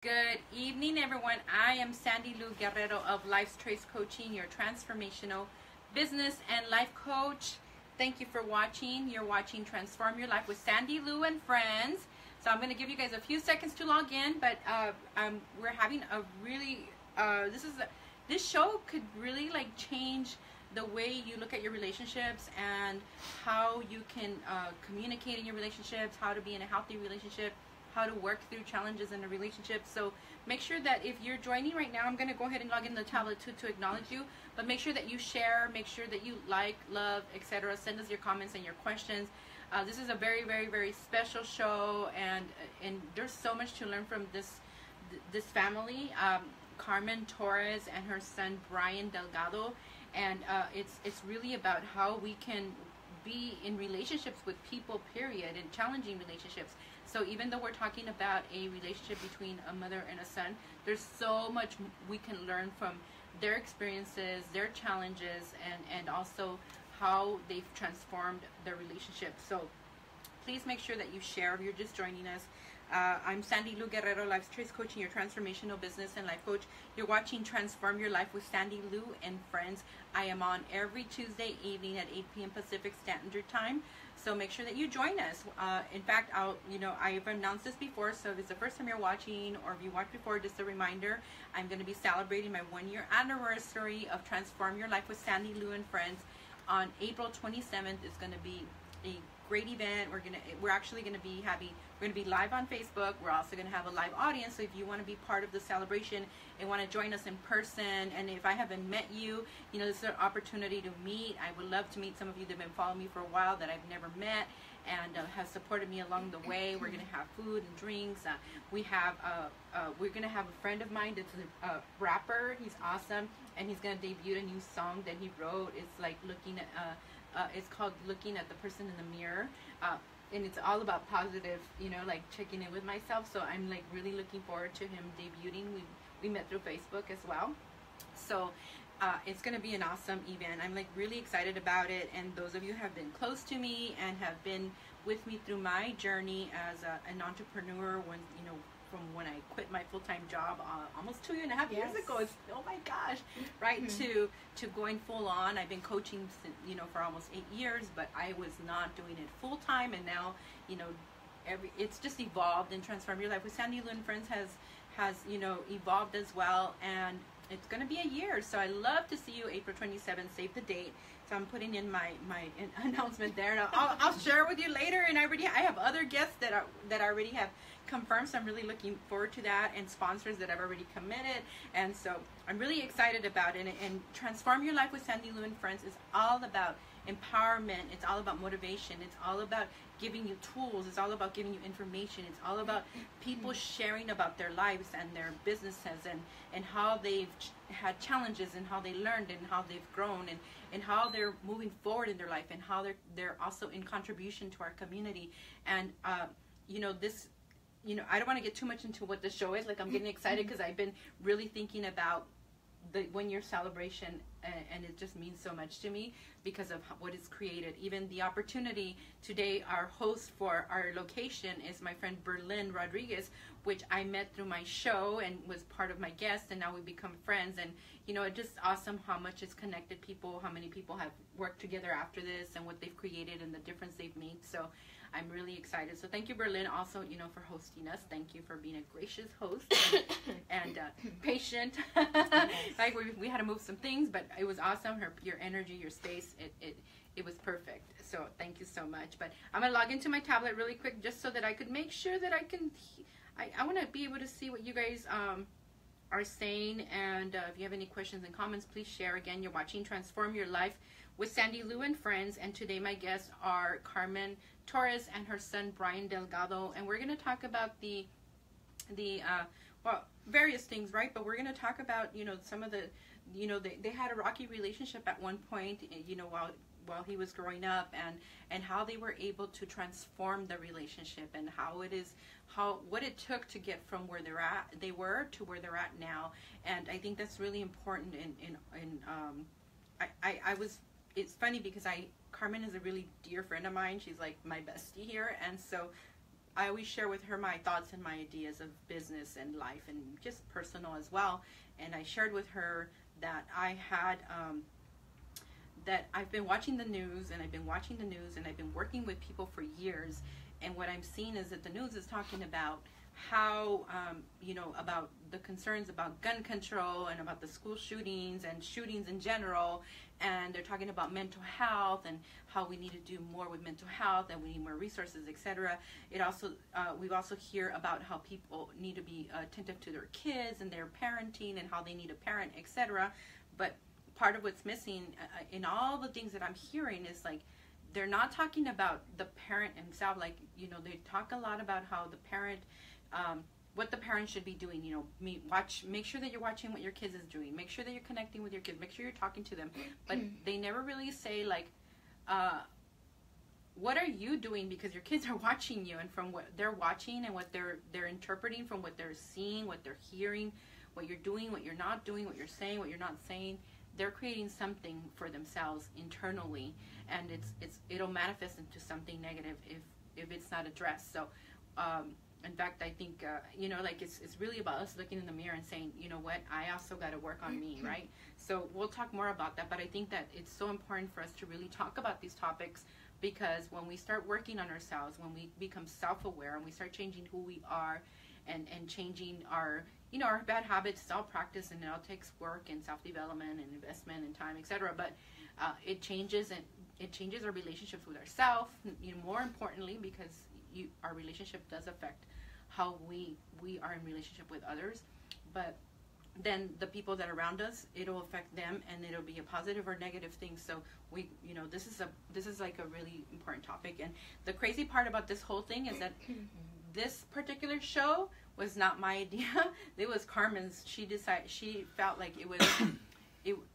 Good evening, everyone. I am Sandy Lou Guerrero of Life's Trace Coaching, your transformational business and life coach. Thank you for watching. You're watching Transform Your Life with Sandy Lou and friends. So I'm going to give you guys a few seconds to log in, but we're having a really this show could really change the way you look at your relationships and how you can communicate in your relationships, how to be in a healthy relationship, how to work through challenges in a relationship. So make sure that if you're joining right now, I'm going to go ahead and log in the tablet to acknowledge you, but make sure that you share, make sure that you like, love, etc. Send us your comments and your questions. This is a very, very, very special show, and there's so much to learn from this family, Carmen Torres and her son Brian Delgado, and it's really about how we can be in relationships with people, period, and challenging relationships. So even though we're talking about a relationship between a mother and a son, there's so much we can learn from their experiences, their challenges, and also how they've transformed their relationship. So please make sure that you share if you're just joining us. I'm Sandy Lou Guerrero, Life's Trace Coaching, your transformational business and life coach. You're watching Transform Your Life with Sandy Lou and friends. I am on every Tuesday evening at 8 p.m. Pacific Standard Time. So make sure that you join us. In fact, I've announced this before, so if it's the first time you're watching or if you watched before, just a reminder, I'm going to be celebrating my 1-year anniversary of Transform Your Life with Sandy Lou and friends on April 27th. It's going to be a great event. We're actually going to be live on Facebook. We're also going to have a live audience. So if you want to be part of the celebration and want to join us in person, and if I haven't met you, this is an opportunity to meet. I would love to meet some of you that have been following me for a while that I've never met and have supported me along the way. We're going to have food and drinks. We're going to have a friend of mine that's a rapper. He's awesome, and he's going to debut a new song that he wrote. It's like it's called Looking at the Person in the Mirror. And it's all about positive, checking in with myself. So I'm really looking forward to him debuting. We met through Facebook as well. So it's going to be an awesome event. I'm really excited about it. And those of you who have been close to me and have been with me through my journey as an entrepreneur, from when I quit my full-time job almost 2.5 years ago. It's, oh my gosh, right? To going full on. I've been coaching for almost 8 years, but I was not doing it full-time, and now it's just evolved. And Transform Your Life with Sandy Lou and friends has evolved as well, and it's going to be a year. So I love to see you April 27th. Save the date. So I'm putting in my announcement there, and I'll share with you later. And I have other guests that I already have confirmed, so I'm really looking forward to that, and sponsors that I've already committed, and so I'm really excited about it. And Transform Your Life with Sandy Lou and friends is all about empowerment. It's all about motivation. It's all about giving you tools. It's all about giving you information. It's all about people sharing about their lives and their businesses, and how they've had challenges, and how they learned, and how they've grown, and how they're moving forward in their life, and how they're also in contribution to our community. And this, I don't want to get too much into what the show is. I'm getting excited because I've been really thinking about the 1-year celebration, and it just means so much to me because of what it's created. Even the opportunity today, our host for our location is my friend Berlin Rodriguez, which I met through my show and was part of my guest, and now we become friends. And it's just awesome how much it's connected people, how many people have worked together after this, and what they've created and the difference they've made. So I'm really excited. So thank you, Berlin, also, for hosting us. Thank you for being a gracious host and patient. We had to move some things, but it was awesome. Your energy, your space, it was perfect. So thank you so much. But I'm going to log into my tablet really quick just so that I could make sure that I want to be able to see what you guys are saying. And if you have any questions and comments, please share. Again, you're watching Transform Your Life with Sandy Lou and friends, and today my guests are Carmen Torres and her son Brian Delgado, and we're going to talk about the various things, right? But we're going to talk about some of the they had a rocky relationship at one point, while he was growing up, and how they were able to transform the relationship, and what it took to get from where they were to where they're at now. And I think that's really important. It's funny because Carmen is a really dear friend of mine. She's like my bestie here, and so I always share with her my thoughts and my ideas of business and life and just personal as well. And I shared with her that I had, that I've been watching the news and I've been working with people for years. And what I'm seeing is that the news is talking about how, about the concerns about gun control and about the school shootings and shootings in general. And they're talking about mental health and how we need to do more with mental health and we need more resources, etc. It also, we've also hear about how people need to be attentive to their kids and their parenting and how they need a parent, etc. But part of what's missing in all the things that I'm hearing is like, they're not talking about the parent himself. Like, they talk a lot about how the parent, what the parent should be doing. Make sure that you're watching what your kids is doing. Make sure that you're connecting with your kids. Make sure you're talking to them. But they never really say like, what are you doing? Because your kids are watching you, and from what they're watching and what they're interpreting from what they're seeing, what they're hearing, what you're doing, what you're not doing, what you're saying, what you're not saying. They're creating something for themselves internally, and it'll manifest into something negative if it's not addressed. So, in fact, I think it's really about us looking in the mirror and saying, you know what, I also got to work on me, right? So we'll talk more about that, but I think that it's so important for us to really talk about these topics, because when we start working on ourselves, when we become self-aware and we start changing who we are, and changing our our bad habits, it's all practice and it all takes work and self-development and investment and time, etc. But it changes our relationships with ourselves. More importantly, because our relationship does affect how we are in relationship with others. But then the people that are around us, it'll affect them, and it'll be a positive or negative thing. So this is like a really important topic. And the crazy part about this whole thing is that this particular show was not my idea. It was Carmen's. She felt like it was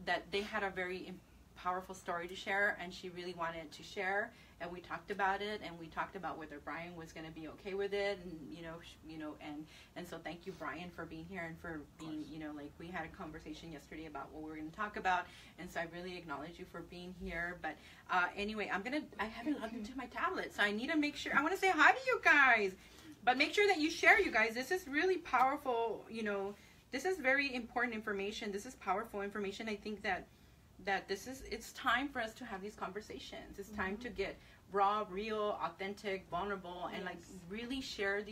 that they had a very powerful story to share, and she really wanted to share. And we talked about it, and we talked about whether Brian was going to be okay with it, and and so thank you, Brian, for being here and for being, like we had a conversation yesterday about what we were going to talk about, and so I really acknowledge you for being here. But anyway, I haven't logged into my tablet, so I need to make sure. I want to say hi to you guys. But make sure that you share, you guys. This is really powerful, this is very important information. This is powerful information. I think that it's time for us to have these conversations. It's time to get raw, real, authentic, vulnerable, and like really share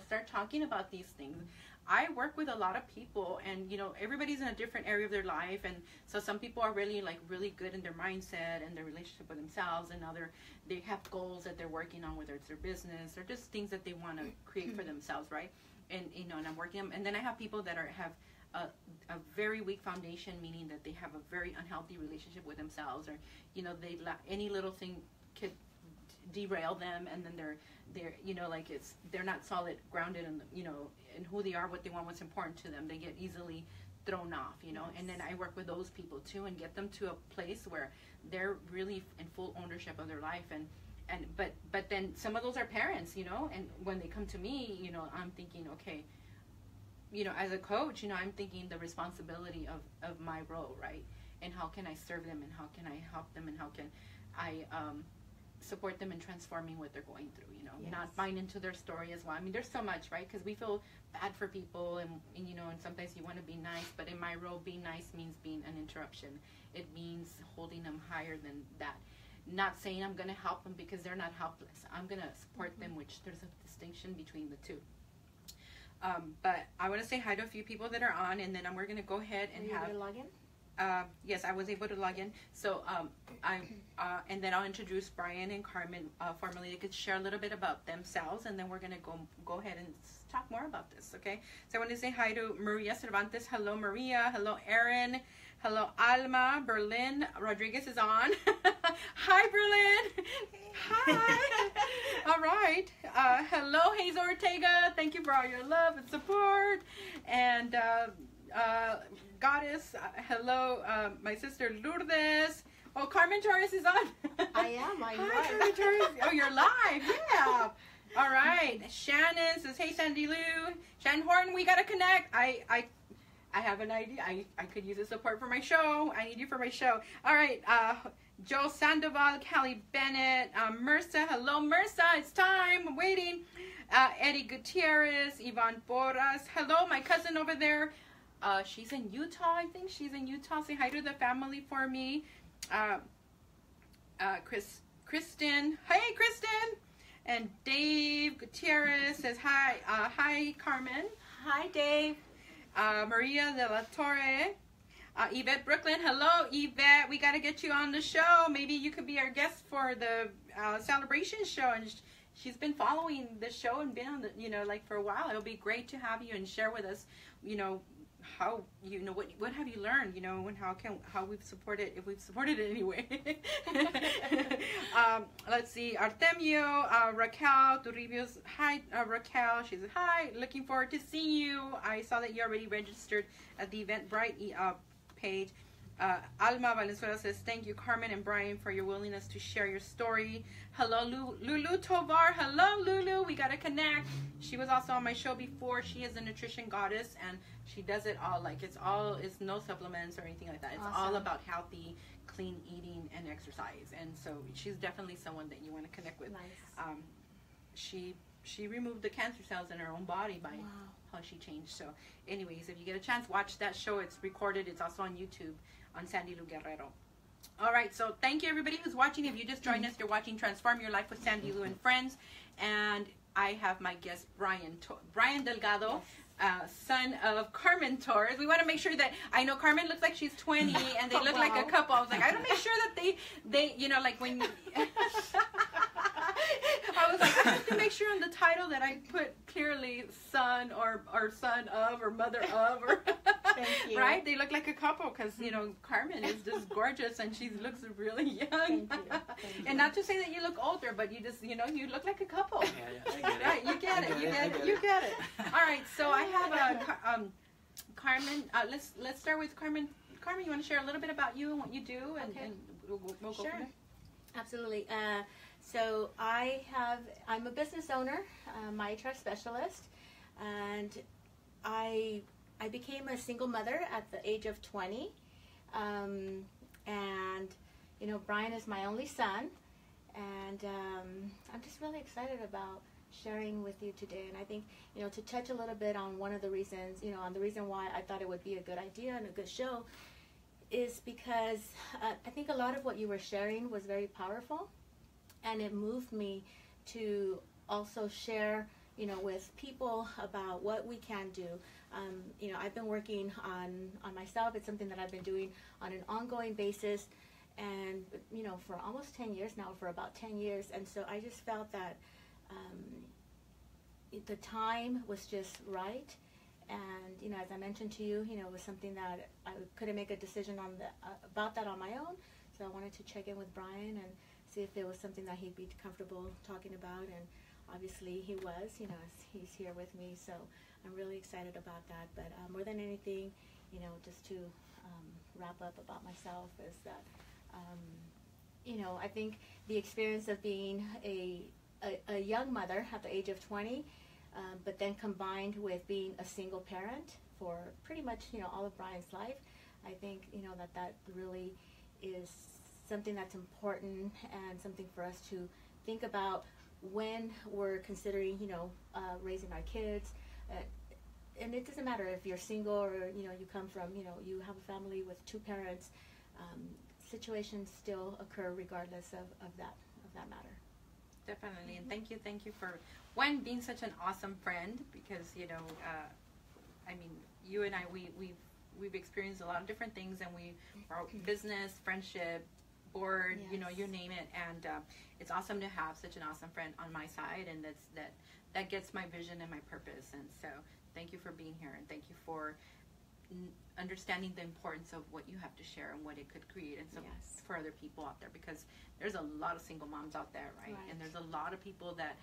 start talking about these things. I work with a lot of people, and everybody's in a different area of their life, and so some people are really good in their mindset and their relationship with themselves, and they have goals that they're working on, whether it's their business or just things that they want to create for themselves, right? And and I'm working them. And then I have people that have a very weak foundation, meaning that they have a very unhealthy relationship with themselves, or any little thing could derail them, and then they're they're not solid, grounded in who they are, what they want, what's important to them. They get easily thrown off, and then I work with those people too, and get them to a place where they're really in full ownership of their life. But then some of those are parents, and when they come to me, I'm thinking, okay, as a coach, I'm thinking the responsibility of my role, right? And how can I serve them, and how can I help them, and how can I support them in transforming what they're going through, not buying into their story as well. I mean, there's so much, right? Because we feel bad for people, and sometimes you want to be nice, but in my role, being nice means being an interruption. It means holding them higher than that. Not saying I'm going to help them because they're not helpless. I'm going to support them, which there's a distinction between the two. But I want to say hi to a few people that are on, and then we're going to go ahead and have... Are you able to log in? Yes, I was able to log in. So and then I'll introduce Brian and Carmen formally. They could share a little bit about themselves, and then we're gonna go ahead and talk more about this. Okay. So I want to say hi to Maria Cervantes. Hello, Maria. Hello, Erin. Hello, Alma. Berlin Rodriguez is on. Hi, Berlin. Hi. All right. Hello, Hazel Ortega. Thank you for all your love and support. And Goddess, hello, my sister Lourdes. Oh, Carmen Torres is on. I am. Hi, Carmen Torres. Oh, you're live. Yeah. All right. Shannon says, "Hey, Sandy Lou." Shannon Horton, we gotta connect. I I have an idea. I could use the support for my show. I need you for my show. All right. Joe Sandoval, Callie Bennett, Mersa. Hello, Mersa. It's time. I'm waiting. Eddie Gutierrez, Yvonne Boras. Hello, my cousin over there. She's in Utah, I think. She's in Utah. Say hi to the family for me. Kristen. Hey, Kristen. And Dave Gutierrez says hi. Hi, Carmen. Hi, Dave. Maria de la Torre. Yvette Brooklyn. Hello, Yvette. We got to get you on the show. Maybe you could be our guest for the celebration show. And she's been following the show and been on the, like for a while. It'll be great to have you and share with us, how, what have you learned, and how we've supported, if we've supported it anyway. Let's see, Artemio, Raquel Toribio's, hi, Raquel, she says, hi, looking forward to seeing you. I saw that you already registered at the Eventbrite page. Alma Valenzuela says, thank you, Carmen and Brian, for your willingness to share your story. Hello, Lulu Tovar. Hello, Lulu. We got to connect. She was also on my show before. She is a nutrition goddess, and she does it all. Like, it's no supplements or anything like that. It's awesome. all about healthy, clean eating and exercise. And so she's definitely someone that you want to connect with. Nice. She removed the cancer cells in her own body by how she changed. So anyways, if you get a chance, watch that show. It's recorded. It's also on YouTube on Sandy Lou Guerrero. All right, so thank you everybody who's watching. If you just joined us, you're watching Transform Your Life with Sandy Lou and Friends. And I have my guest, Brian Delgado, son of Carmen Torres. We want to make sure that, I know Carmen looks like she's 20 and they look like a couple. I was like, I want to make sure that they like when I was like, I have to make sure on the title that I put clearly son or son of or mother of or Thank you. Right? They look like a couple because, Carmen is just gorgeous and she looks really young. Thank you. And not to say that you look older, but you just, you look like a couple. Yeah, I get it. Right, you get it. You get it. All right, so I have Carmen. Let's start with Carmen. Carmen, you want to share a little bit about you and what you do, and, Okay. and we'll go Sure. from there. Absolutely. So I'm a business owner, my HR specialist, and I became a single mother at the age of 20, and Brian is my only son, and I'm just really excited about sharing with you today. And I think to touch a little bit on one of the reasons, on the reason why I thought it would be a good idea and a good show, is because I think a lot of what you were sharing was very powerful, and it moved me to also share with people about what we can do. I've been working on myself. It's something that I've been doing on an ongoing basis, and for almost 10 years now, for about 10 years. And so I just felt that the time was just right. And as I mentioned to you, it was something that I couldn't make a decision on about that on my own. So I wanted to check in with Brian and see if there was something that he'd be comfortable talking about. And obviously he was, he's here with me. So I'm really excited about that. But more than anything, just to wrap up about myself is that, I think the experience of being a young mother at the age of 20, but then combined with being a single parent for pretty much, all of Brian's life, I think, that really is something that's important and something for us to think about when we're considering, raising our kids. And it doesn't matter if you're single or, you come from, you have a family with two parents. Situations still occur regardless of that matter. Definitely, and thank you for being such an awesome friend, because you and I we've experienced a lot of different things, and our business, friendship, board, Yes. You name it, and it's awesome to have such an awesome friend on my side, and that gets my vision and my purpose. And so thank you for being here, and thank you for understanding the importance of what you have to share and what it could create, and so Yes. for other people out there, because there's a lot of single moms out there, right? And there's a lot of people that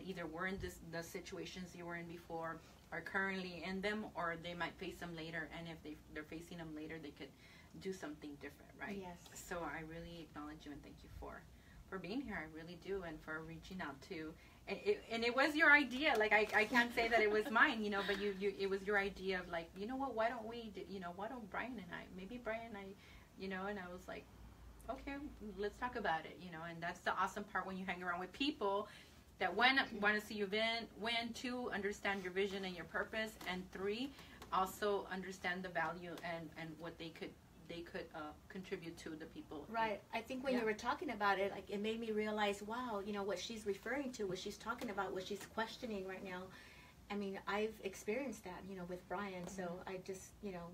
either were in the situations you were in before, are currently in them, or they might face them later, and if they're facing them later, they could do something different, right? Yes. So I really acknowledge you and thank you for being here. I really do, and for reaching out to and it was your idea. Like I can't say that it was mine, you know, but it was your idea of like, you know what, why don't we, why don't Brian and I, maybe Brian and I, you know, and I was like, okay, let's talk about it, you know, and that's the awesome part when you hang around with people that want to see you win, 2, understand your vision and your purpose, and 3, also understand the value and what they could contribute to the people. Right. I think when you were talking about it, like, it made me realize, wow, you know, what she's referring to, what she's talking about, what she's questioning right now. I mean, I've experienced that, you know, with Brian. So I just, you know,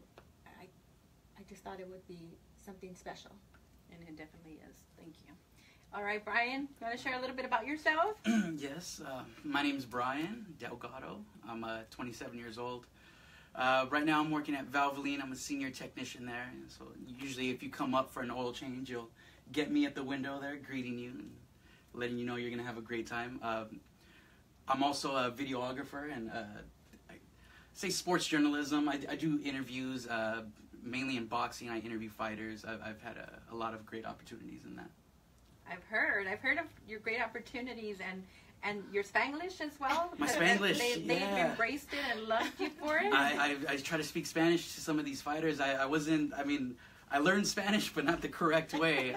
I just thought it would be something special. And it definitely is. Thank you. All right, Brian, you want to share a little bit about yourself? Yes. My name's Brian Delgado. I'm 27 years old. Right now I'm working at Valvoline. I'm a senior technician there. So usually if you come up for an oil change, you'll get me at the window there greeting you and letting you know you're going to have a great time. I'm also a videographer and I say sports journalism. I do interviews, mainly in boxing. I interview fighters. I've had a lot of great opportunities in that. I've heard of your great opportunities and your Spanglish as well. My Spanglish, they've embraced it and loved you for it. I try to speak Spanish to some of these fighters. I learned Spanish, but not the correct way.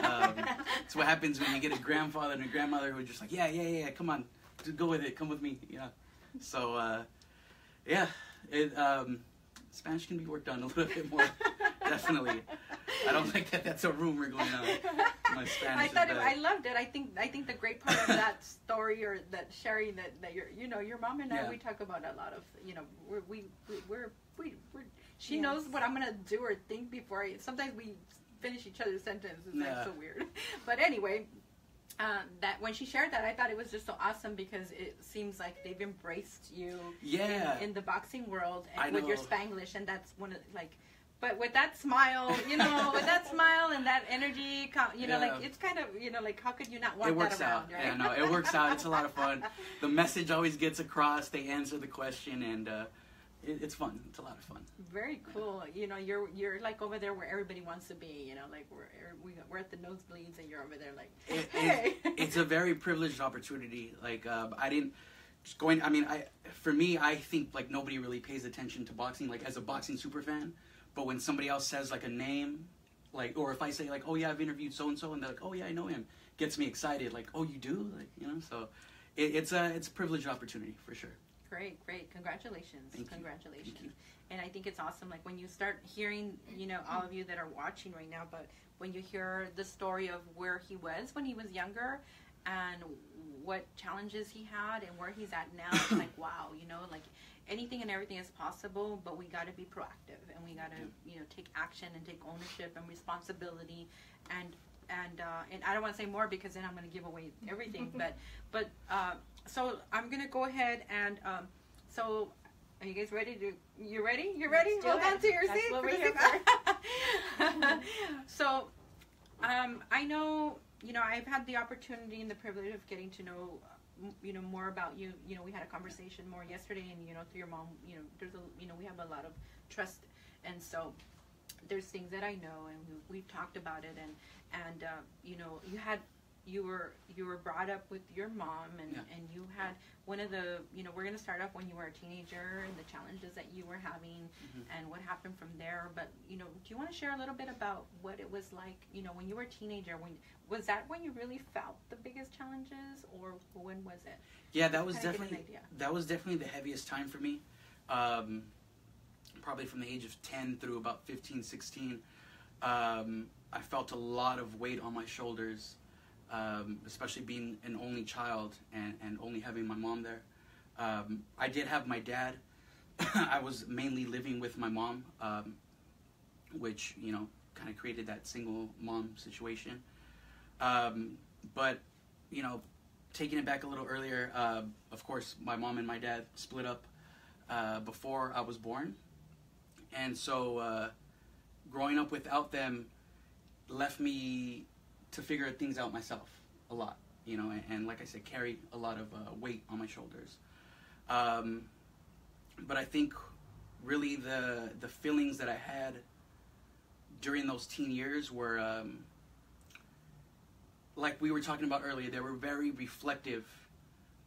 It's what happens when you get a grandfather and a grandmother who are just like, yeah, come on, go with it, come with me, you know. So, Spanish can be worked on a little bit more, definitely. I don't think that's a rumor going on. My Spanish I loved it. I think the great part of that story or that sharing that your mom and I, we talk about a lot of, you know, she knows what I'm gonna do or think before sometimes we finish each other's sentences. It's like so weird. But anyway, that when she shared that, I thought it was just so awesome because it seems like they've embraced you in the boxing world and with your Spanglish, and that's one of but with that smile, you know, with that smile and that energy, you know, like it's kind of, you know, like how could you not want that around, right? Yeah, no, it works out. It's a lot of fun. The message always gets across. They answer the question, and it's fun. It's a lot of fun. Very cool. You know, you're like over there where everybody wants to be. You know, like we're at the nosebleeds, and you're over there like, hey. It's a very privileged opportunity. Like for me, I think like nobody really pays attention to boxing. Like as a boxing super fan. But when somebody else says like a name, like, or if I say like, oh yeah, I've interviewed so and so, and they're like, oh yeah, I know him, gets me excited. Like, oh, you do, like, you know. So it's a privileged opportunity for sure. Great, congratulations, congratulations. Thank you. And I think it's awesome. Like when you start hearing, you know, all of you that are watching right now, but when you hear the story of where he was when he was younger, and what challenges he had, and where he's at now, it's like wow, you know, like. Anything and everything is possible, but we got to be proactive, and we got to, you know, take action and take ownership and responsibility, and I don't want to say more because then I'm going to give away everything, but so I'm going to go ahead and so are you guys ready? You're ready? Hold on to your seat. That's what we're here for. So I know, you know, I've had the opportunity and the privilege of getting to know. You know more about you. You know, we had a conversation more yesterday, and you know, through your mom, you know, we have a lot of trust, and so there's things that I know, and we've talked about it, and you know, you were brought up with your mom, and you had one of the, you know, we're gonna start off when you were a teenager and the challenges that you were having, and what happened from there. But you know, do you want to share a little bit about what it was like, you know, when you were a teenager? Was that when you really felt the biggest challenges, or when was it? Yeah, that was definitely the heaviest time for me. Probably from the age of 10 through about 15, 16. I felt a lot of weight on my shoulders, especially being an only child and only having my mom there. I did have my dad. I was mainly living with my mom, which, you know, kind of created that single mom situation. But, you know, taking it back a little earlier, of course, my mom and my dad split up before I was born. And so growing up without them left me to figure things out myself a lot, you know, and like I said, carry a lot of weight on my shoulders. But I think really the feelings that I had during those teen years were... like we were talking about earlier, they were very reflective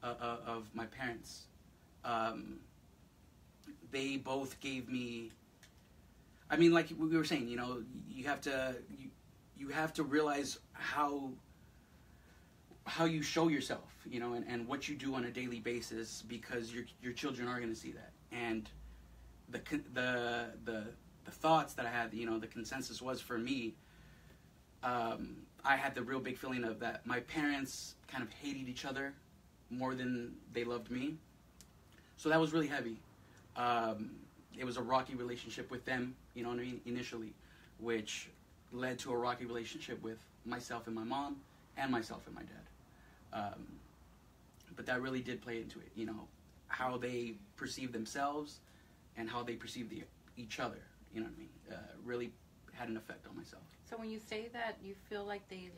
of my parents. They both gave me, I mean, like we were saying, you know, you have to realize how you show yourself, you know, and what you do on a daily basis, because your children are going to see that. And the thoughts that I had, you know, the consensus was for me, I had the real big feeling of that my parents kind of hated each other more than they loved me. So that was really heavy. It was a rocky relationship with them, you know what I mean, initially, which led to a rocky relationship with myself and my mom, and myself and my dad. But that really did play into it, you know, how they perceive themselves and how they perceive each other, you know what I mean, really had an effect on myself. So when you say that you feel like they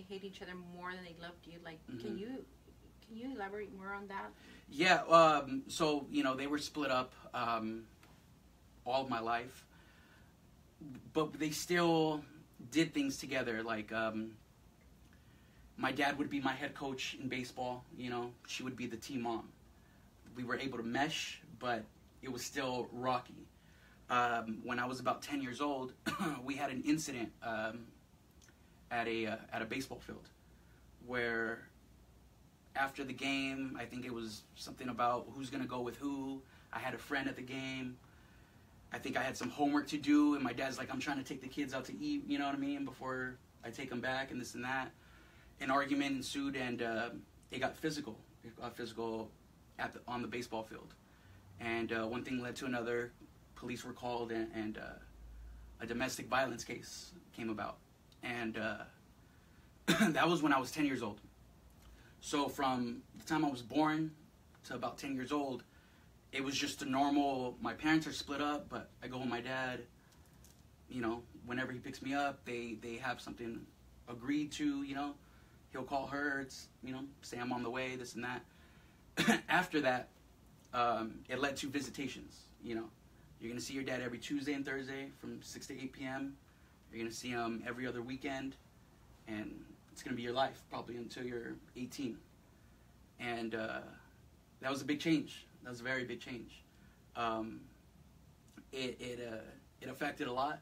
hate each other more than they loved you, like, can you elaborate more on that? Yeah, so, you know, they were split up all of my life, but they still did things together. Like, my dad would be my head coach in baseball, you know, she would be the team mom. We were able to mesh, but it was still rocky. When I was about 10 years old, we had an incident at a baseball field where after the game, I think it was something about who's going to go with who. I had a friend at the game. I think I had some homework to do, and my dad's like, I'm trying to take the kids out to eat, you know what I mean, before I take them back, and this and that. An argument ensued, and it got physical. It got physical on the baseball field. And one thing led to another. Police were called, and a domestic violence case came about. And that was when I was 10 years old. So from the time I was born to about 10 years old, it was just a normal, my parents are split up, but I go with my dad. You know, whenever he picks me up, they have something agreed to, you know. He'll call her, you know, say I'm on the way, this and that. After that, it led to visitations, you know. You're going to see your dad every Tuesday and Thursday from 6 to 8 p.m. You're going to see him every other weekend. And it's going to be your life, probably until you're 18. And that was a big change. That was a very big change. It affected a lot.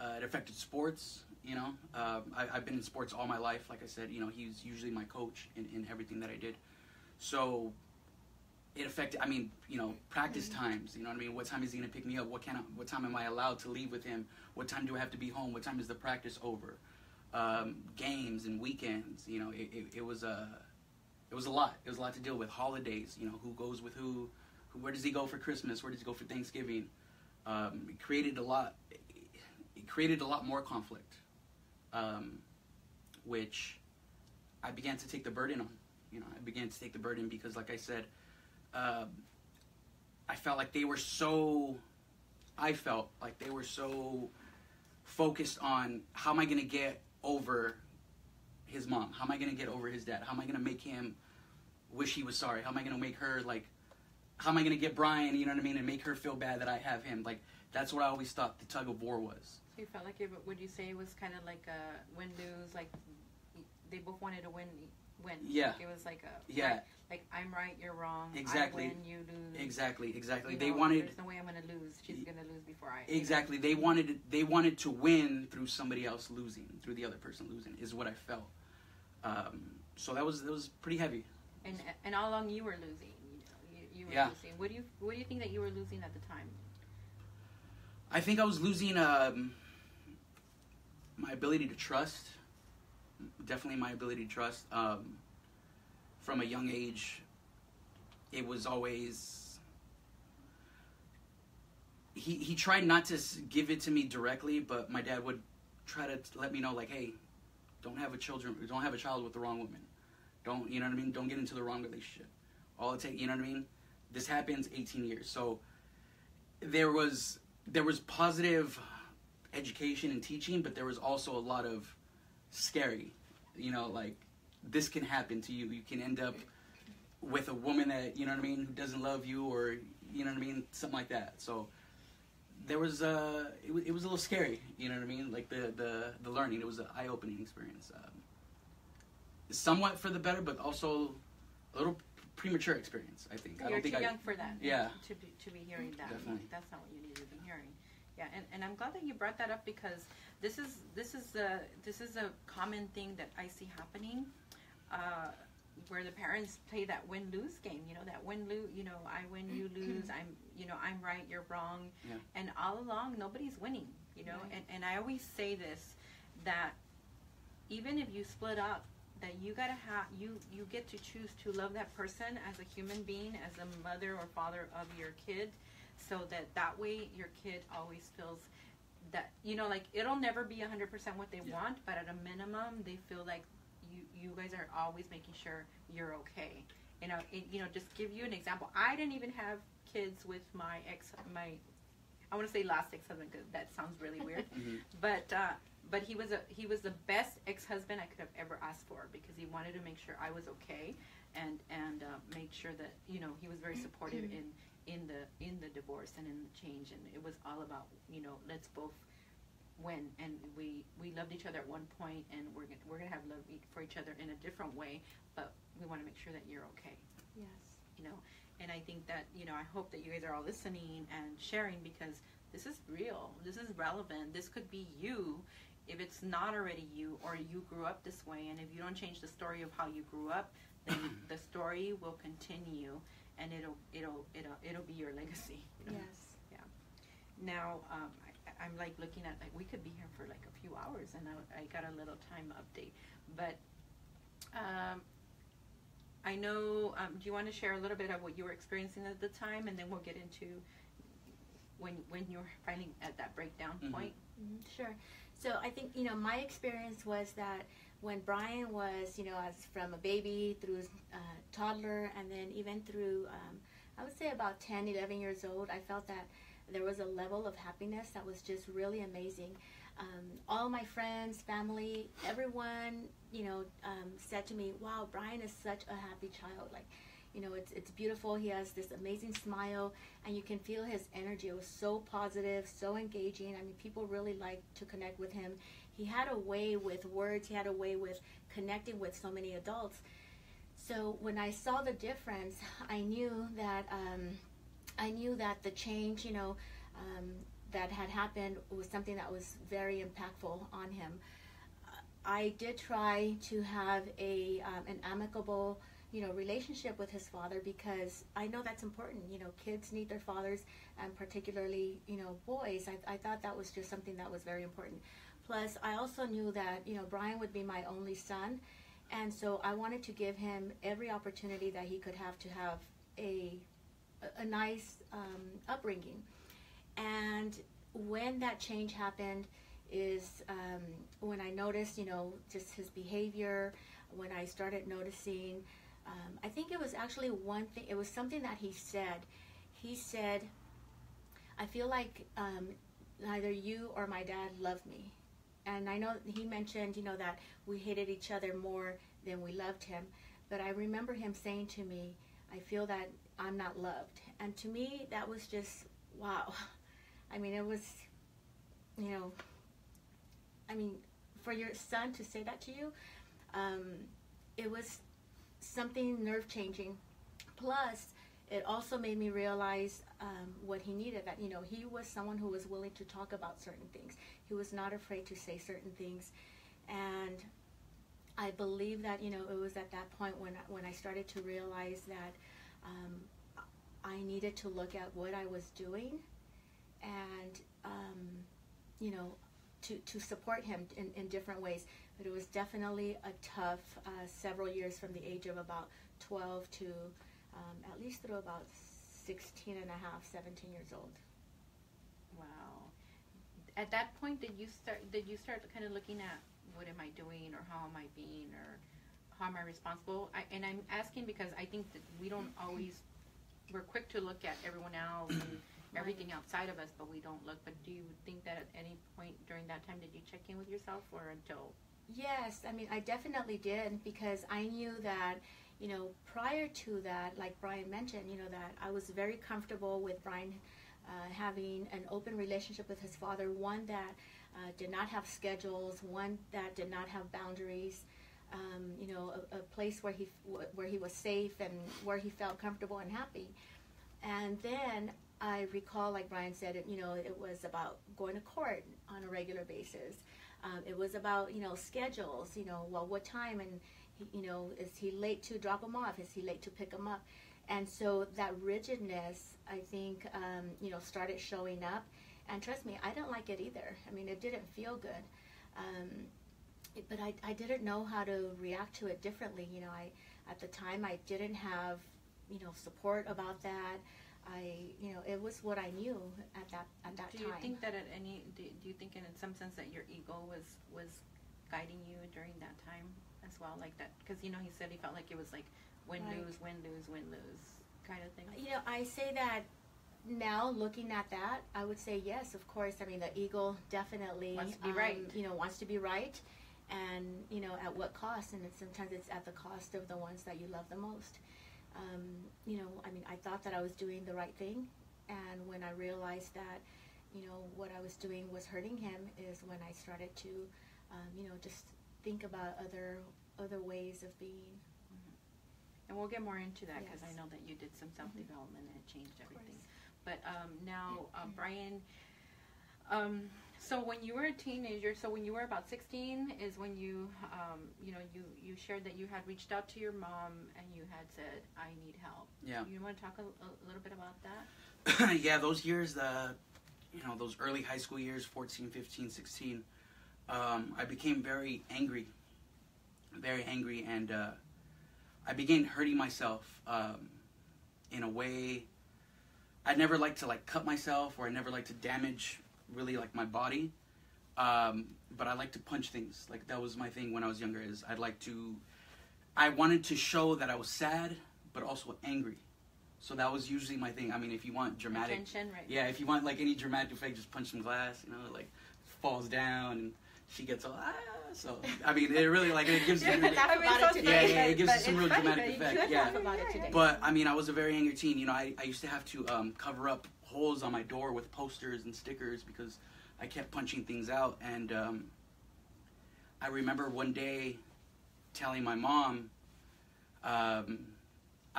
It affected sports, you know. I've been in sports all my life. Like I said, you know, he's usually my coach in everything that I did. So it affected, I mean, you know, practice times, you know what I mean? What time is he going to pick me up? What time am I allowed to leave with him? What time do I have to be home? What time is the practice over? Games and weekends, you know, it was a lot. It was a lot to deal with. Holidays, you know, who goes with who, where does he go for Christmas? Where does he go for Thanksgiving? It created a lot more conflict, which I began to take the burden on. You know, I began to take the burden because, like I said, I felt like they were so focused on how am I going to get over his mom? How am I going to get over his dad? How am I going to make him wish he was sorry? How am I going to make her, like, how am I going to get Brian, you know what I mean, and make her feel bad that I have him? Like, that's what I always thought the tug of war was. So you felt like it, would you say it was kind of like a win-lose, like they both wanted to win? Yeah. Like it was like a, yeah. Like I'm right, you're wrong. Exactly. I win, you lose. Exactly. You They know, wanted. There's no way I'm gonna lose. She's gonna lose before I. Exactly. They wanted to win through somebody else losing, through the other person losing, is what I felt. So that was pretty heavy. And how long you were losing? You were losing. What do you think that you were losing at the time? I think I was losing my ability to trust. Definitely my ability to trust. From a young age, it was always... He tried not to give it to me directly, but my dad would try to let me know, like, hey, don't have a child with the wrong woman. Don't, you know what I mean? Don't get into the wrong relationship. All it takes, you know what I mean? This happens 18 years. So there was positive education and teaching, but there was also a lot of scary, you know, like, this can happen to you. You can end up with a woman that, you know what I mean, who doesn't love you, or, you know what I mean, something like that. So there was it was a little scary, you know what I mean, like the learning. It was an eye-opening experience. Somewhat for the better, but also little premature experience, I think. I You're don't think too young for that. Yeah. To be hearing that. Definitely. That's not what you need to be hearing. Yeah, and I'm glad that you brought that up, because this is a common thing that I see happening, where the parents play that win-lose game. You know, that win-lose. You know, I win, you lose. I'm right, you're wrong. Yeah. And all along, nobody's winning. You know, Right. and I always say this, that even if you split up, that you gotta have you get to choose to love that person as a human being, as a mother or father of your kid, so that way your kid always feels that, you know, like, it'll never be 100% what they want, but at a minimum they feel like you guys are always making sure you're okay. You know, just give you an example. I didn't even have kids with my I want to say last ex-husband, because that sounds really weird. But he was the best ex-husband I could have ever asked for, because he wanted to make sure I was okay, and make sure that, you know, he was very supportive in the divorce and in the change, and it was all about, you know, let's both win. And we loved each other at one point, and we're gonna have love for each other in a different way, but we want to make sure that you're okay. Yes. You know, and I think that, you know, I hope that you guys are all listening and sharing, because this is real, this is relevant, this could be you if it's not already you, or you grew up this way, and if you don't change the story of how you grew up, then the story will continue, and it'll be your legacy. You know? Yes. Yeah. Now, I'm like looking at, like, we could be here for like a few hours, and I got a little time update, but I know, do you want to share a little bit of what you were experiencing at the time, and then we'll get into when you were finally at that breakdown point? Sure. So I think, you know, my experience was that when Brian was, you know, as from a baby through toddler, and then even through, I would say about 10, 11 years old, I felt that there was a level of happiness that was just really amazing. All my friends, family, everyone, you know, said to me, wow, Brian is such a happy child. Like, you know, it's beautiful. He has this amazing smile, and you can feel his energy. It was so positive, so engaging. I mean, people really liked to connect with him. He had a way with words. He had a way with connecting with so many adults. So when I saw the difference, I knew that the change, you know, that had happened was something that was very impactful on him. I did try to have an amicable, you know, relationship with his father, because I know that's important. You know, kids need their fathers, and particularly, you know, boys. I thought that was just something that was very important. Plus, I also knew that, you know, Brian would be my only son, and so I wanted to give him every opportunity that he could have to have a nice upbringing. And when that change happened is when I noticed, you know, just his behavior, when I started noticing, I think it was actually one thing, it was something that he said. He said, I feel like neither you or my dad love me. And I know he mentioned, you know, that we hated each other more than we loved him. But I remember him saying to me, I feel that I'm not loved. And to me, that was just, wow. I mean, it was, you know, I mean, for your son to say that to you, it was something nerve-changing. Plus, it also made me realize what he needed, that, you know, he was someone who was willing to talk about certain things. He was not afraid to say certain things. And I believe that, you know, it was at that point when I started to realize that I needed to look at what I was doing and, you know, to support him in different ways. But it was definitely a tough several years, from the age of about 12 to at least through about 16 and a half, 17 years old. Wow. At that point, did you start kind of looking at, what am I doing, or how am I being, or how am I responsible? And I'm asking because I think that we don't always, we're quick to look at everyone else and everything outside of us, but we don't look. But do you think that at any point during that time, did you check in with yourself, or until? Yes, I mean, I definitely did, because I knew that, you know, prior to that, like Brian mentioned, you know, that I was very comfortable with Brian having an open relationship with his father, one that did not have schedules, one that did not have boundaries. you know, a place where he was safe and where he felt comfortable and happy. And then I recall, like Brian said, you know, it was about going to court on a regular basis. It was about, you know, schedules, you know, well, what time, and, you know, is he late to drop him off? Is he late to pick him up? And so that rigidness, I think, you know, started showing up. And trust me, I didn't like it either. I mean, it didn't feel good. But I didn't know how to react to it differently. You know, at the time, I didn't have, you know, support about that. You know, it was what I knew at that time. Do you think that do you think in some sense that your ego was guiding you during that time as well, like that? Because, you know, he said he felt like it was like win, Right. lose, win, lose, win, lose kind of thing. You know, I say that now, looking at that, I would say yes, of course. I mean, the ego definitely Wants to be right. You know, wants to be right, and, you know, at what cost? And sometimes it's at the cost of the ones that you love the most. You know, I mean, I thought that I was doing the right thing, and when I realized that, you know, what I was doing was hurting him, is when I started to, you know, just think about other ways of being. And we'll get more into that, because Yes. I know that you did some self-development and it changed everything. course. But now, Brian, so when you were a teenager, so when you were about 16 is when you, you know, you shared that you had reached out to your mom and you had said, I need help. Yeah. You want to talk a little bit about that? Yeah, those years, you know, those early high school years, 14, 15, 16, I became very angry, and I began hurting myself in a way. I never liked to, like, cut myself, or I never liked to damage really, like, my body, but I like to punch things. Like, that was my thing when I was younger, is I wanted to show that I was sad, but also angry. So that was usually my thing. I mean, if you want dramatic... Attention, right? Yeah, if you want, like, any dramatic effect, just punch some glass, you know, like, falls down, and she gets all, so, I mean, it really, like, it gives... Laugh about it today. Yeah, it gives it some real dramatic effect, yeah. Laugh about it today. But, I mean, I was a very angry teen. You know, I used to have to cover up holes on my door with posters and stickers because I kept punching things out. And I remember one day telling my mom, I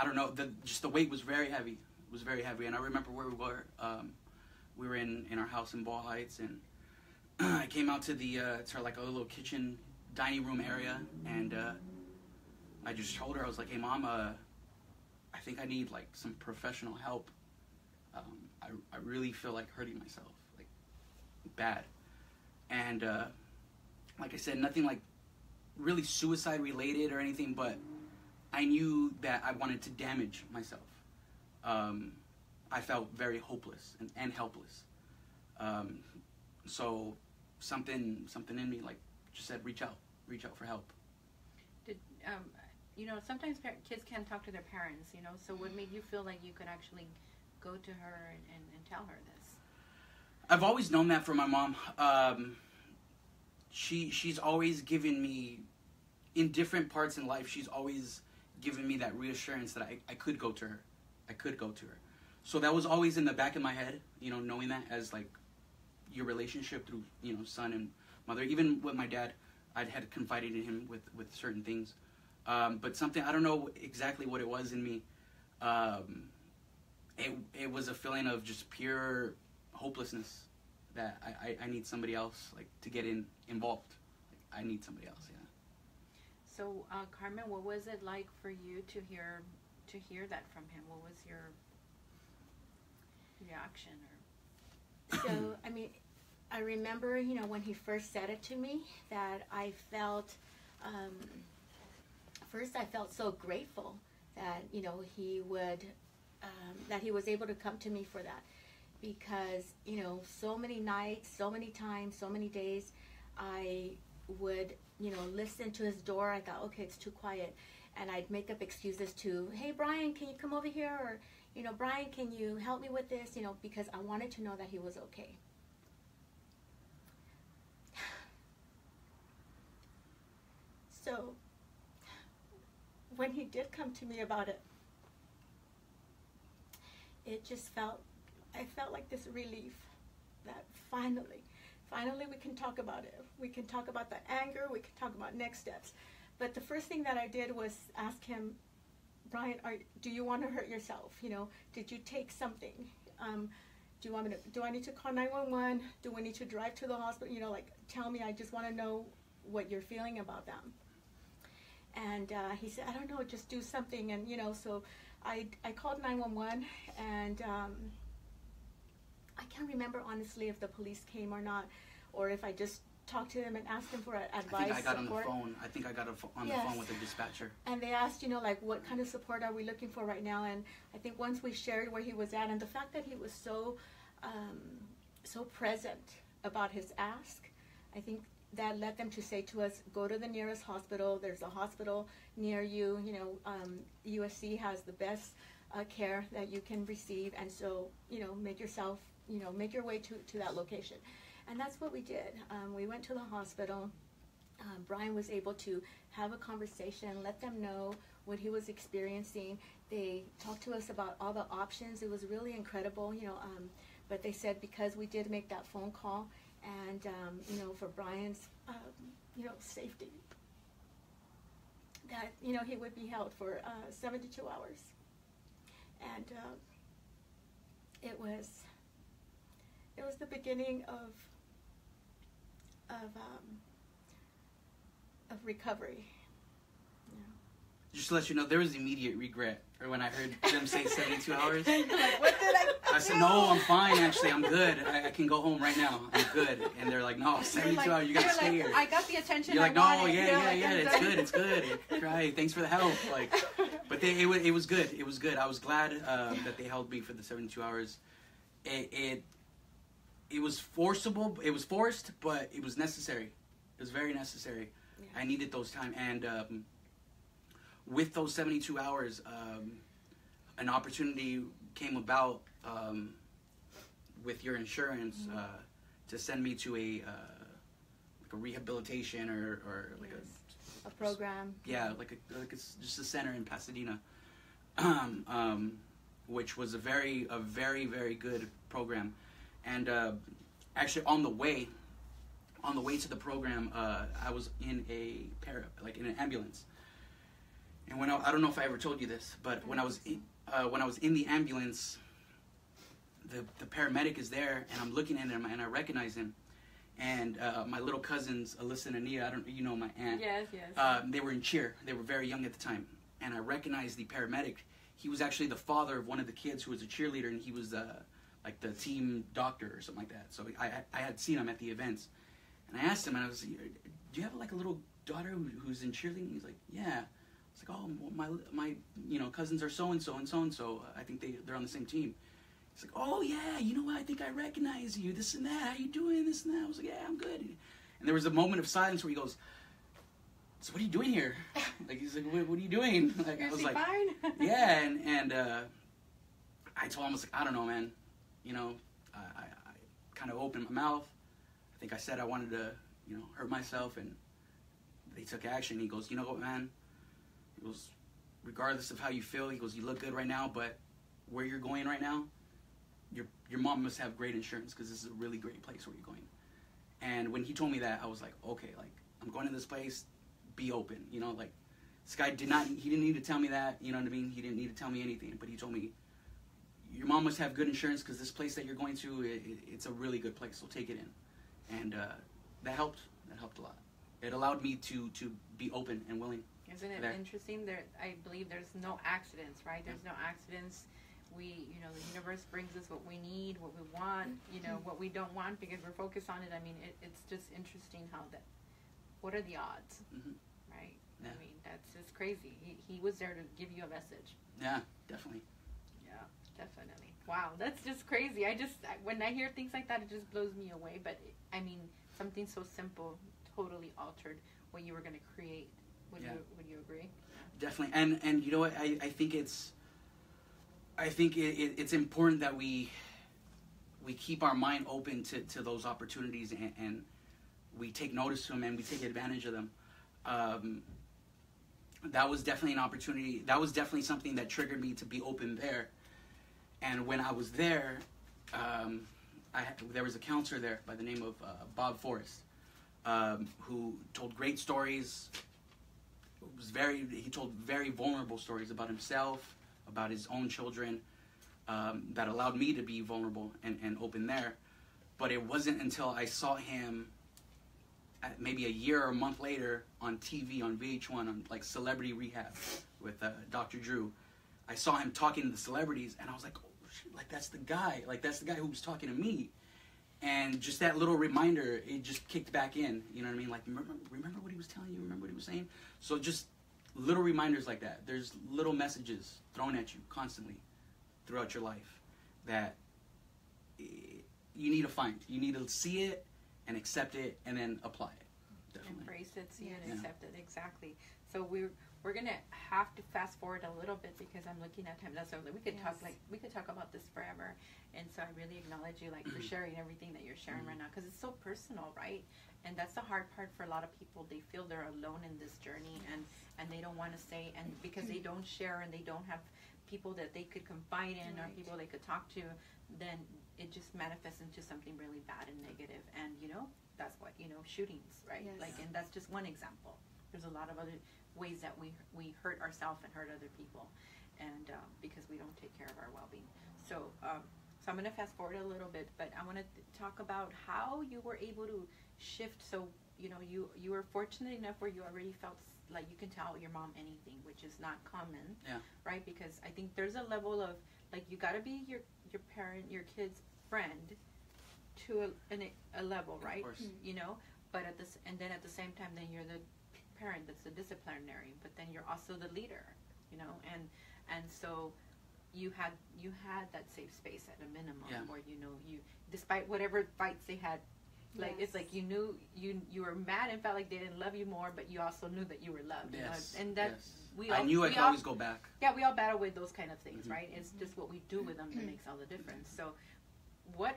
don't know, just the weight was very heavy. It was very heavy. And I remember where we were. We were in our house in Ball Heights, and I came out to to like a little kitchen dining room area, and I just told her, I was like, hey, Mom, I think I need, like, some professional help. I really feel like hurting myself, like, bad. And like I said, nothing like really suicide related or anything, but I knew that I wanted to damage myself. I felt very hopeless and helpless. So something in me, like, just said, reach out for help. Did you know, sometimes kids can't talk to their parents, you know, so what made you feel like you could actually go to her and tell her this? I've always known that from my mom. She's always given me, in different parts in life, she's always given me that reassurance that I could go to her. I could go to her. So that was always in the back of my head, you know, knowing that as, like, your relationship through, you know, son and mother. Even with my dad, I had confided in him with certain things. But something, I don't know exactly what it was in me. It was a feeling of just pure hopelessness, that I need somebody else, like, to get involved. Like, I need somebody else, yeah. So, Carmen, what was it like for you to hear that from him? What was your reaction? So, I mean, I remember, you know, when he first said it to me, that I felt, first I felt so grateful that, you know, he would, that he was able to come to me for that. Because, you know, so many nights, so many times, so many days, I would, you know, listen to his door. I thought, okay, it's too quiet. And I'd make up excuses to, hey, Brian, can you come over here? Or, you know, Brian, can you help me with this? You know, because I wanted to know that he was okay. So, when he did come to me about it, it just I felt like this relief that finally we can talk about it. We can talk about the anger, we can talk about next steps. But the first thing that I did was ask him, Brian, do you want to hurt yourself? You know, did you take something? Do I need to call 911? Do we need to drive to the hospital? You know, like, tell me, I just want to know what you're feeling about them. And he said, I don't know, just do something. And, you know, so I called 911, and I can't remember, honestly, if the police came or not, or if I just talked to them and asked them for advice. I think I got support. on the phone. I think I got on the phone with the dispatcher. And they asked, you know, like, what kind of support are we looking for right now? And I think once we shared where he was at, and the fact that he was so present about his ask, I think that led them to say to us, go to the nearest hospital. There's a hospital near you. You know, USC has the best care that you can receive. And so, you know, make your way to that location. And that's what we did. We went to the hospital. Brian was able to have a conversation, let them know what he was experiencing. They talked to us about all the options. It was really incredible, you know, but they said because we did make that phone call and, you know, for Brian's, you know, safety, that, you know, he would be held for 72 hours. And it was the beginning of recovery. Yeah. Just to let you know, there was immediate regret when I heard them say 72 hours. Like, what did I do? I said, no, I'm fine, actually. I'm good. I can go home right now. I'm good. And they're like, no, 72 hours. You got to stay here. I got the attention. You're like, I no, wanted. yeah. It's good. Right. Thanks for the help. Like, but it was good. It was good. I was glad that they held me for the 72 hours. It was forcible. It was forced, but it was necessary. It was very necessary. Yeah. I needed those time. And with those 72 hours, an opportunity came about with your insurance to send me to like a rehabilitation or like a program. Yeah, like it's just a center in Pasadena, which was a very good program. And actually, on the way to the program, I was in in an ambulance. And when I don't know if I ever told you this, but when I was in the ambulance, the paramedic is there, and I'm looking at him, and I recognize him. And my little cousins, Alyssa and Anita, you know my aunt. Yes. They were in cheer. They were very young at the time, and I recognized the paramedic. He was actually the father of one of the kids who was a cheerleader, and he was like the team doctor or something like that. So I had seen him at the events, and I asked him, and I was, do you have like a little daughter who's in cheerleading? He's like, yeah. I was like, oh, my cousins are so and so and so and so. I think they're on the same team. He's like, oh yeah, you know what? I think I recognize you. This and that. How you doing? This and that. I was like, yeah, I'm good. And there was a moment of silence where he goes, so what are you doing here? Like, he's like, what are you doing? Like, I was like, fine? Yeah, and I told him, I was like, I don't know, man. You know, I kind of opened my mouth. I think I said I wanted to, hurt myself, and they took action. He goes, you know what, man? He goes, regardless of how you feel, he goes, you look good right now, but where you're going right now, your mom must have great insurance because this is a really great place where you're going. And when he told me that, I was like, okay, like, I'm going to this place, be open, like, this guy he didn't need to tell me that, you know what I mean? He didn't need to tell me anything, but he told me, your mom must have good insurance because this place that you're going to, it's a really good place, so take it in. And that helped a lot. It allowed me to be open and willing. Isn't it interesting? I believe there's no accidents, right? There's no accidents. The universe brings us what we need, what we want, what we don't want because we're focused on it. I mean, it's just interesting what are the odds, right? Yeah. I mean, that's just crazy. He was there to give you a message. Yeah, definitely. Yeah, definitely. Wow, that's just crazy. When I hear things like that, it just blows me away. But, I mean, something so simple totally altered what you were going to create. Would you agree? Definitely. And you know what? I think it's important that we keep our mind open to those opportunities and we take notice to them and we take advantage of them. That was definitely an opportunity. That was definitely something that triggered me to be open there. And when I was there, there was a counselor there by the name of Bob Forrest, who told great stories, he told very vulnerable stories about himself, about his own children, that allowed me to be vulnerable and open there. But it wasn't until I saw him maybe a year or a month later on TV, on VH1, on like Celebrity Rehab with Dr. Drew. I saw him talking to the celebrities, and I was like, oh shit, like that's the guy who was talking to me. And just that little reminder, it just kicked back in. You know what I mean? Like, remember what he was telling you? Remember what he was saying? So just little reminders like that. There's little messages thrown at you constantly throughout your life that you need to find. You need to see it and accept it and then apply it. Definitely. Embrace it, see it, accept it. Exactly. So we're gonna have to fast forward a little bit because I'm looking at time. That's we could talk about this forever. And so I really acknowledge you, like, for sharing everything that you're sharing right now, because it's so personal, right? And that's the hard part for a lot of people. They feel they're alone in this journey, and they don't want to say, and because they don't share and they don't have people that they could confide in or people they could talk to, then it just manifests into something really bad and negative. And that's what shootings, right? Yes. Like, and that's just one example. There's a lot of other ways that we hurt ourselves and hurt other people, and because we don't take care of our well-being. So I'm going to fast forward a little bit, but I want to talk about how you were able to shift. So you were fortunate enough where you already felt like you can tell your mom anything, which is not common, right? Because I think there's a level of, like, you got to be your parent, your kid's friend to a level, right? Of course. But at the same time, then you're the parent that's the disciplinary, but then you're also the leader, and so you had that safe space at a minimum where you, despite whatever fights they had, like it's like you knew you were mad and felt like they didn't love you more, but you also knew that you were loved. And that I knew I could always go back. Yeah, we all battle with those kind of things, right? It's just what we do with them that makes all the difference. So what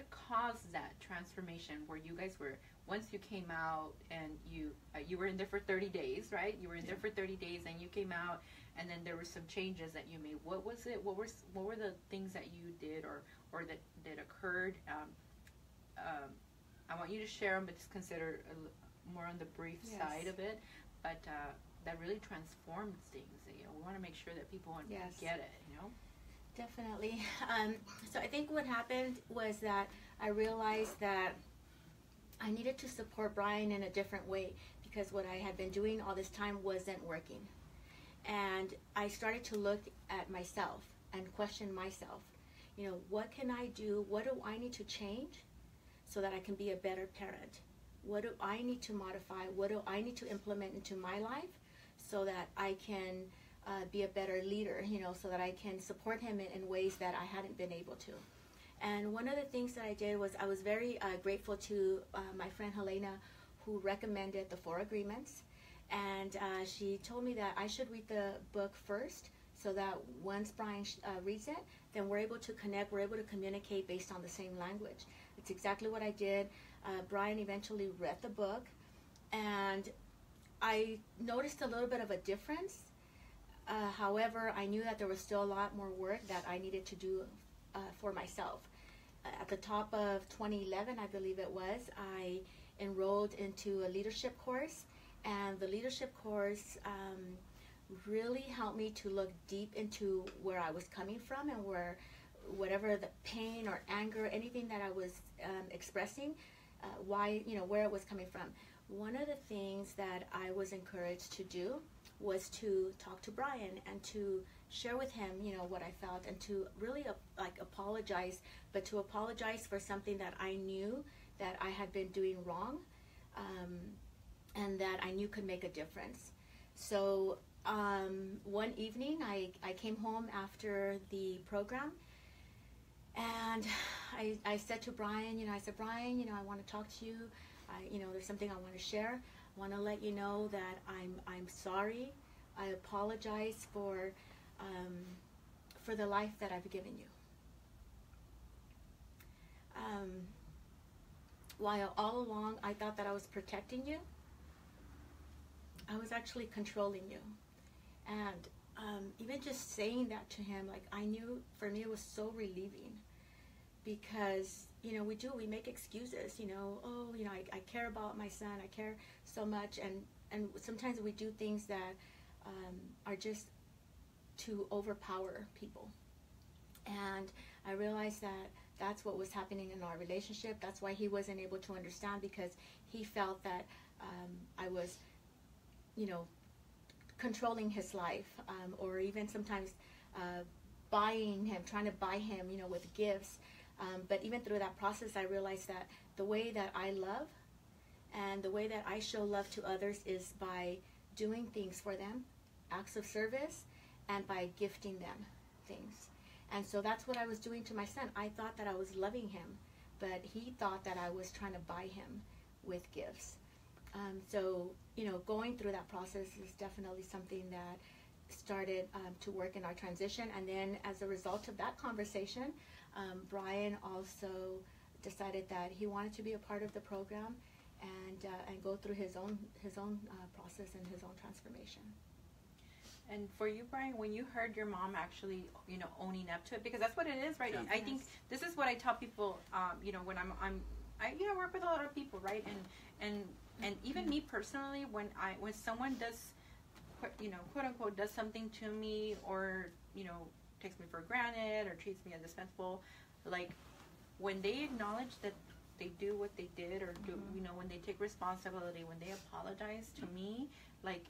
caused that transformation where you guys were, once you came out and you were in there for 30 days, right? You were in there for 30 days and you came out, and then there were some changes that you made. What was it? What were the things that you did or that occurred? I want you to share them, but just consider more on the brief side of it. But that really transformed things. We want to make sure that people get it. Definitely. So I think what happened was that I realized that I needed to support Brian in a different way, because what I had been doing all this time wasn't working. And I started to look at myself and question myself. What can I do? What do I need to change so that I can be a better parent? What do I need to modify? What do I need to implement into my life so that I can be a better leader, so that I can support him in ways that I hadn't been able to. And one of the things that I did was I was very grateful to my friend Helena, who recommended the 4 Agreements. And she told me that I should read the book first, so that once Brian reads it, then we're able to connect, we're able to communicate based on the same language. It's exactly what I did. Brian eventually read the book, and I noticed a little bit of a difference. However, I knew that there was still a lot more work that I needed to do for myself. At the top of 2011, I believe it was, I enrolled into a leadership course, and the leadership course really helped me to look deep into where I was coming from and whatever the pain or anger, anything that I was expressing, where it was coming from. One of the things that I was encouraged to do was to talk to Brian and to share with him, what I felt, and to really apologize, but to apologize for something that I knew that I had been doing wrong, and that I knew could make a difference. So one evening I came home after the program, and I said to Brian, Brian, I want to talk to you. There's something I want to share. I want to let you know that I'm sorry. I apologize for the life that I've given you. While all along I thought that I was protecting you, I was actually controlling you. And even just saying that to him, I knew, for me, it was so relieving, because we make excuses, I care about my son, I care so much, and and sometimes we do things that are just to overpower people. And I realized that that's what was happening in our relationship. That's why he wasn't able to understand, because he felt that I was, controlling his life, or even sometimes buying him, trying to buy him, with gifts. But even through that process, I realized that the way that I love and the way that I show love to others is by doing things for them, acts of service, and by gifting them things. And so that's what I was doing to my son. I thought that I was loving him, but he thought that I was trying to buy him with gifts. So, going through that process is definitely something that started to work in our transition. And then as a result of that conversation, Brian also decided that he wanted to be a part of the program and go through his own process and his own transformation. And for you, Brian, when you heard your mom actually, owning up to it, because that's what it is, right? Yeah. I think this is what I tell people, when I work with a lot of people, right? And even me personally, when someone does, quote unquote, does something to me, or takes me for granted or treats me as dispensable, like when they acknowledge that they do what they did, or do, when they take responsibility, when they apologize to me, like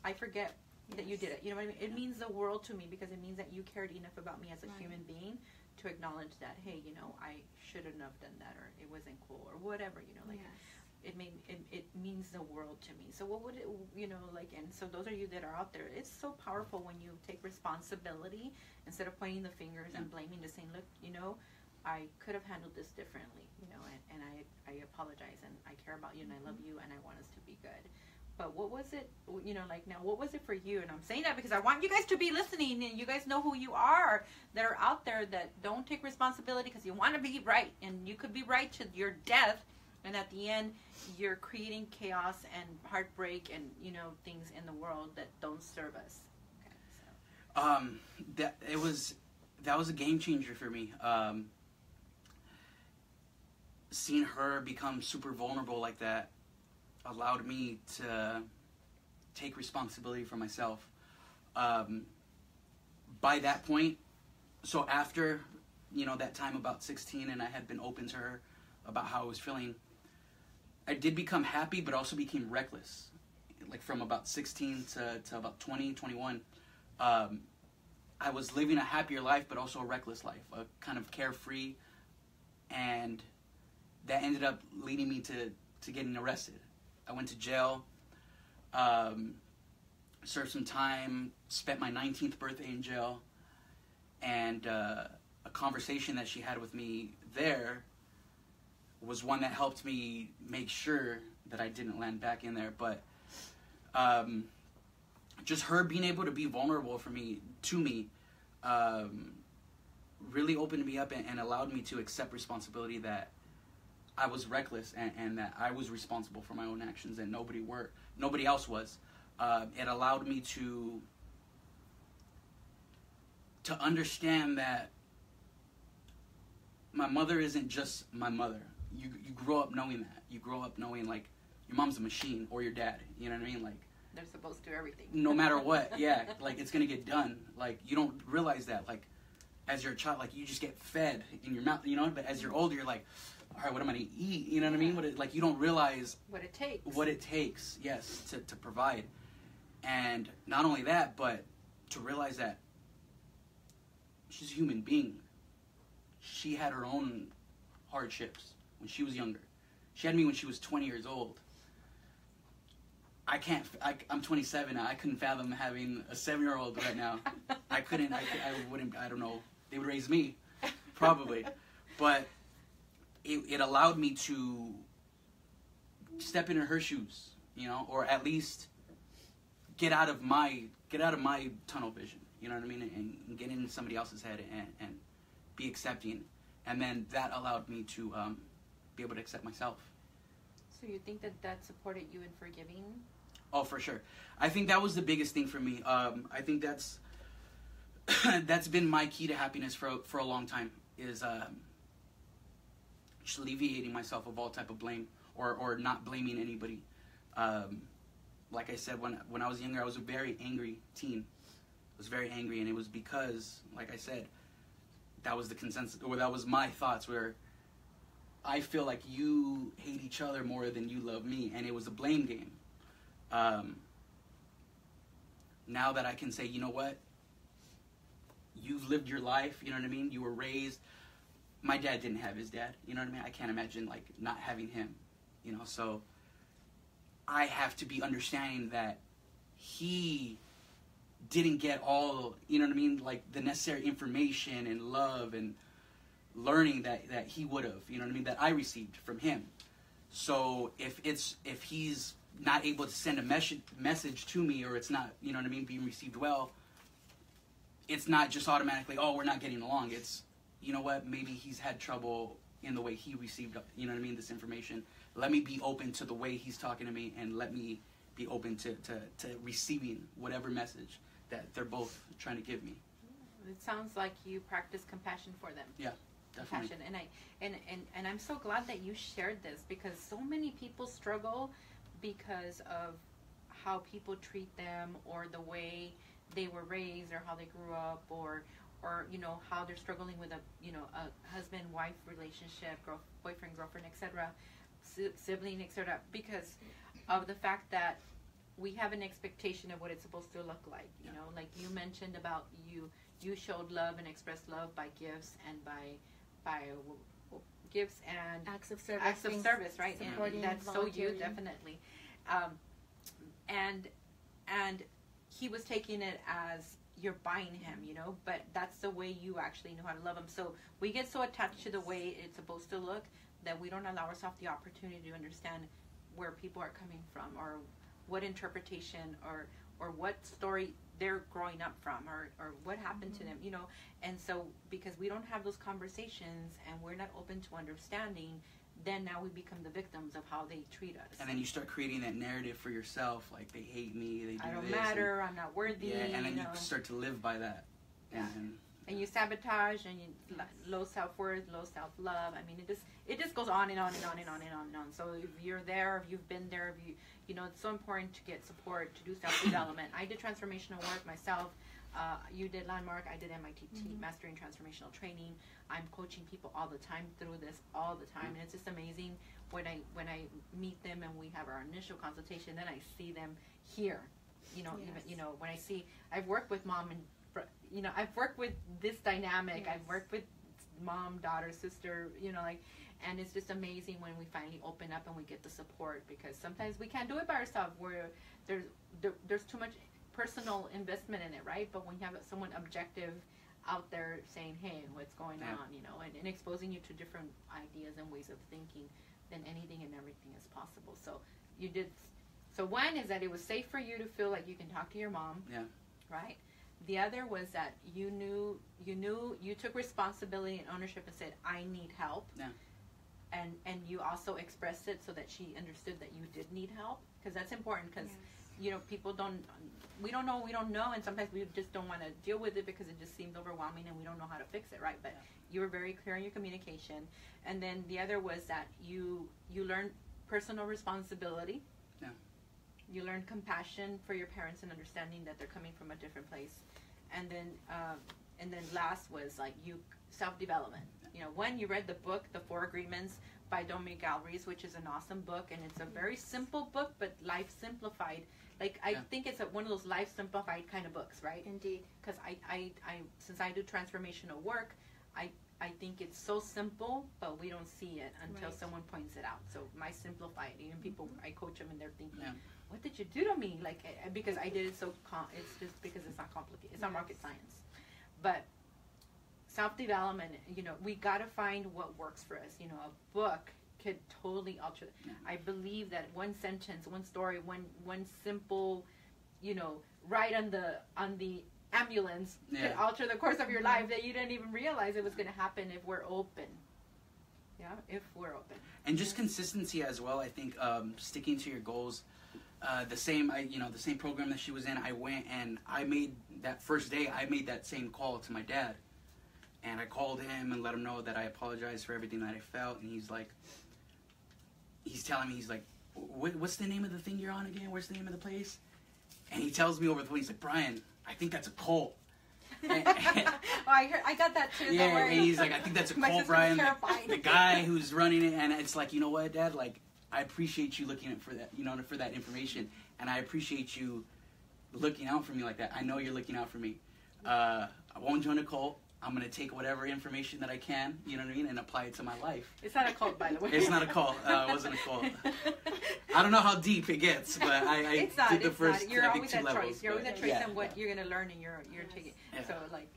I forget that you did it. You know what I mean? It means the world to me, because it means that you cared enough about me as a human being to acknowledge that, hey, I shouldn't have done that, or it wasn't cool, or whatever, it means the world to me. So what would it, and so those of you that are out there, it's so powerful when you take responsibility instead of pointing the fingers and blaming, to saying, look, I could have handled this differently, and I apologize, and I care about you, and I love you, and I want us to be good. But what was it, now, what was it for you? And I'm saying that because I want you guys to be listening, and you guys know who you are, that are out there that don't take responsibility because you want to be right, and you could be right to your death, and at the end, you're creating chaos and heartbreak and, things in the world that don't serve us. Okay, so. That was a game changer for me. Seeing her become super vulnerable like that allowed me to take responsibility for myself. By that point, so after, that time about 16, and I had been open to her about how I was feeling, I did become happy, but also became reckless. Like from about 16 to about 20, 21, I was living a happier life, but also a reckless life, a kind of carefree, and that ended up leading me to getting arrested. I went to jail, served some time, spent my 19th birthday in jail, and a conversation that she had with me there was one that helped me make sure that I didn't land back in there. But just her being able to be vulnerable to me, really opened me up and allowed me to accept responsibility that I was reckless and that I was responsible for my own actions and nobody else was. It allowed me to understand that my mother isn't just my mother. You grow up knowing that. You grow up knowing, like, your mom's a machine, or your dad. You know what I mean? Like, they're supposed to do everything. No matter what, yeah. Like, it's going to get done. Like, you don't realize that. Like, as you're a child, like, you just get fed in your mouth, But as you're older, you're like, all right, what am I going to eat? You know what I mean? You don't realize what it takes. What it takes, yes, to provide. And not only that, but to realize that she's a human being. She had her own hardships when she was younger. She had me when she was 20 years old. I'm 27 now. I couldn't fathom having a 7-year-old right now. I wouldn't, I don't know. They would raise me, probably. But it allowed me to step into her shoes, or at least get out of my tunnel vision, you know what I mean? And get into somebody else's head and be accepting. And then that allowed me to be able to accept myself. So you think that supported you in forgiving? Oh, for sure. I think that was the biggest thing for me. I think that's been my key to happiness for a long time, is just alleviating myself of all type of blame or not blaming anybody. like I said, when I was younger, I was a very angry teen. I was very angry, and it was because, like I said, that was the consensus, or that was my thoughts, where I feel like you hate each other more than you love me, and it was a blame game. Now that I can say, you know what, you've lived your life, you know what I mean, you were raised, my dad didn't have his dad, you know what I mean, I can't imagine, like, not having him, you know, so I have to be understanding that he didn't get all, you know what I mean, like, the necessary information and love and learning that he would have, you know what I mean, that I received from him. So if he's not able to send a message to me, or it's not, you know what I mean, being received well, it's not just automatically, oh, we're not getting along. It's, you know what, maybe he's had trouble in the way he received, you know what I mean, this information. Let me be open to the way he's talking to me, and let me be open to receiving whatever message that they're both trying to give me. It sounds like you practice compassion for them. Yeah, definitely. Compassion. And I'm so glad that you shared this, because so many people struggle because of how people treat them, or the way they were raised, or how they grew up, or you know, how they're struggling with a husband-wife relationship, boyfriend, girlfriend, etc., sibling, etc., because of the fact that we have an expectation of what it's supposed to look like. You know, like you mentioned about you showed love and expressed love by gifts, and by gifts and acts of service. Acts of service, right? And that's so you, definitely. And he was taking it as you're buying him, you know, but that's the way you actually know how to love him. So we get so attached to the way it's supposed to look that we don't allow ourselves the opportunity to understand where people are coming from, or what interpretation, or what story they're growing up from, or what happened to them, you know. And so because we don't have those conversations, and we're not open to understanding, then now we become the victims of how they treat us. And then you start creating that narrative for yourself, like, they hate me, they do this. I don't matter, I'm not worthy. Yeah, and then you start to live by that. Yeah. And you sabotage, and you low self-worth, low self-love. I mean, it just goes on and on and on and on and on and on. So if you're there, if you've been there, if you know, it's so important to get support, to do self-development. I did transformational work myself. You did Landmark. I did MITT, Mastering Transformational Training. I'm coaching people all the time through this, all the time, and it's just amazing when I meet them and we have our initial consultation. Then I see them here, you know. Yes. Even, you know, when I see, I've worked with mom and, you know, I've worked with this dynamic. Yes. I've worked with mom, daughter, sister, you know, like, and it's just amazing when we finally open up and we get the support, because sometimes we can't do it by ourselves, where there's too much personal investment in it, right? But when you have someone objective out there saying, hey, what's going on, you know, and exposing you to different ideas and ways of thinking, then anything and everything is possible. So you did, so one is that it was safe for you to feel like you can talk to your mom, right? The other was that you took responsibility and ownership and said, I need help. And you also expressed it so that she understood that you did need help, because that's important, because you know, people we don't know, and sometimes we just don't want to deal with it because it just seems overwhelming and we don't know how to fix it, right? But you were very clear in your communication. And then the other was that you learned personal responsibility. You learned compassion for your parents and understanding that they're coming from a different place. And then last was like self-development. You know, when you read the book, The 4 Agreements by Don Miguel Ruiz, which is an awesome book, and it's a very simple book, but life simplified. Like, I think it's one of those life simplified kind of books, right? Indeed. Because I since I do transformational work, I think it's so simple, but we don't see it until someone points it out. So my simplified, even people, I coach them and they're thinking, what did you do to me? Like, because I did it so, it's just because it's not complicated. It's not rocket science. But self-development, you know, we got to find what works for us. You know, a book could totally alter. I believe that one sentence, one story, one simple, you know, right on the ambulance could alter the course of your life that you didn't even realize it was going to happen if we're open. If we're open. And just consistency as well. I think sticking to your goals. The same program that she was in, I went and I made that first day. I made that same call to my dad, and I called him and let him know that I apologized for everything that I felt. And he's telling me, what's the name of the thing you're on again? Where's the name of the place? And he tells me over the phone, he's like, Brian, I think that's a cult. I got that too. Yeah, and he's like, I think that's a cult, Brian. The guy who's running it, and it's like, you know what, Dad? Like, I appreciate you looking for that, for that information, and I appreciate you looking out for me like that. I know you're looking out for me. I won't join a cult. I'm going to take whatever information that I can, you know what I mean, and apply it to my life. It's not a cult, by the way. It's not a cult. It wasn't a cult. I don't know how deep it gets, but I did the first, You're I think, always 2 at levels. choice. You're always at choice on what you're going to learn, and you're taking. Yeah. So, like,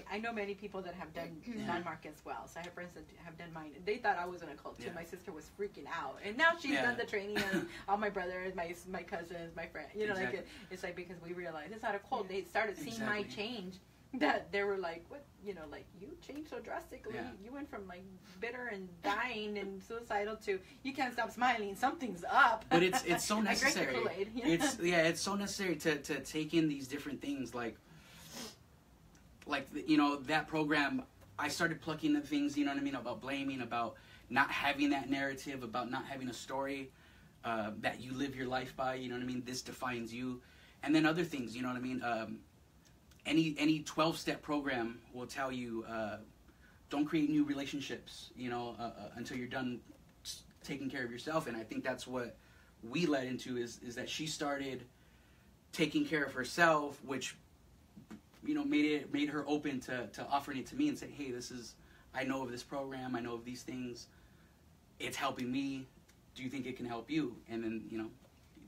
I know many people that have done Landmark as well. So I have friends that have done mine. They thought I was in a cult, too. Yeah. My sister was freaking out. And now she's done the training, and all my brothers, my cousins, my friends. You know, Exactly. like, it's like, because we realized it's not a cult. They started seeing my Exactly. change. That they were like, what, like, you changed so drastically. Yeah. You went from, like, bitter and dying and suicidal to you can't stop smiling. Something's up. But it's so I drank the necessary. Kool-Aid, you know? It's so necessary to take in these different things, like that program. I started plucking the things, you know what I mean, about blaming, about not having that narrative, about not having a story that you live your life by, you know what I mean. This defines you, and then other things, you know what I mean. Any 12-step program will tell you don't create new relationships, until you're done taking care of yourself. And I think that's what we led into is that she started taking care of herself, which made her open to offering it to me and say, hey, I know of this program, I know of these things, it's helping me. Do you think it can help you? And then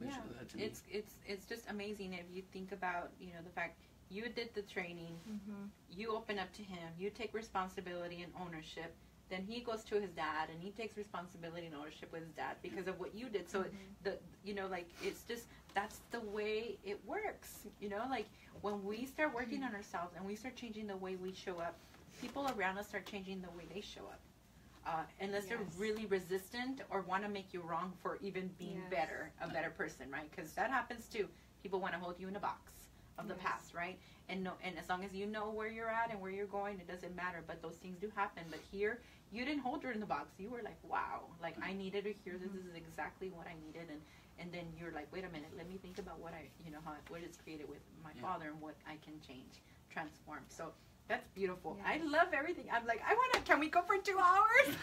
eventually that to me. It's just amazing if you think about the fact. You did the training, you open up to him, you take responsibility and ownership, then he goes to his dad and he takes responsibility and ownership with his dad because of what you did. So it's just, that's the way it works, like when we start working on ourselves and we start changing the way we show up, people around us start changing the way they show up. Unless they're really resistant or want to make you wrong for even being a better person, right? Because that happens too. People want to hold you in a box of the past, right? And as long as you know where you're at and where you're going, it doesn't matter. But those things do happen. But here, you didn't hold her in the box. You were like, wow, like I needed to hear this. This is exactly what I needed. And then you're like, wait a minute, let me think about what what is created with my father and what I can change, transform. So that's beautiful. Yes. I love everything. I'm like, can we go for 2 hours?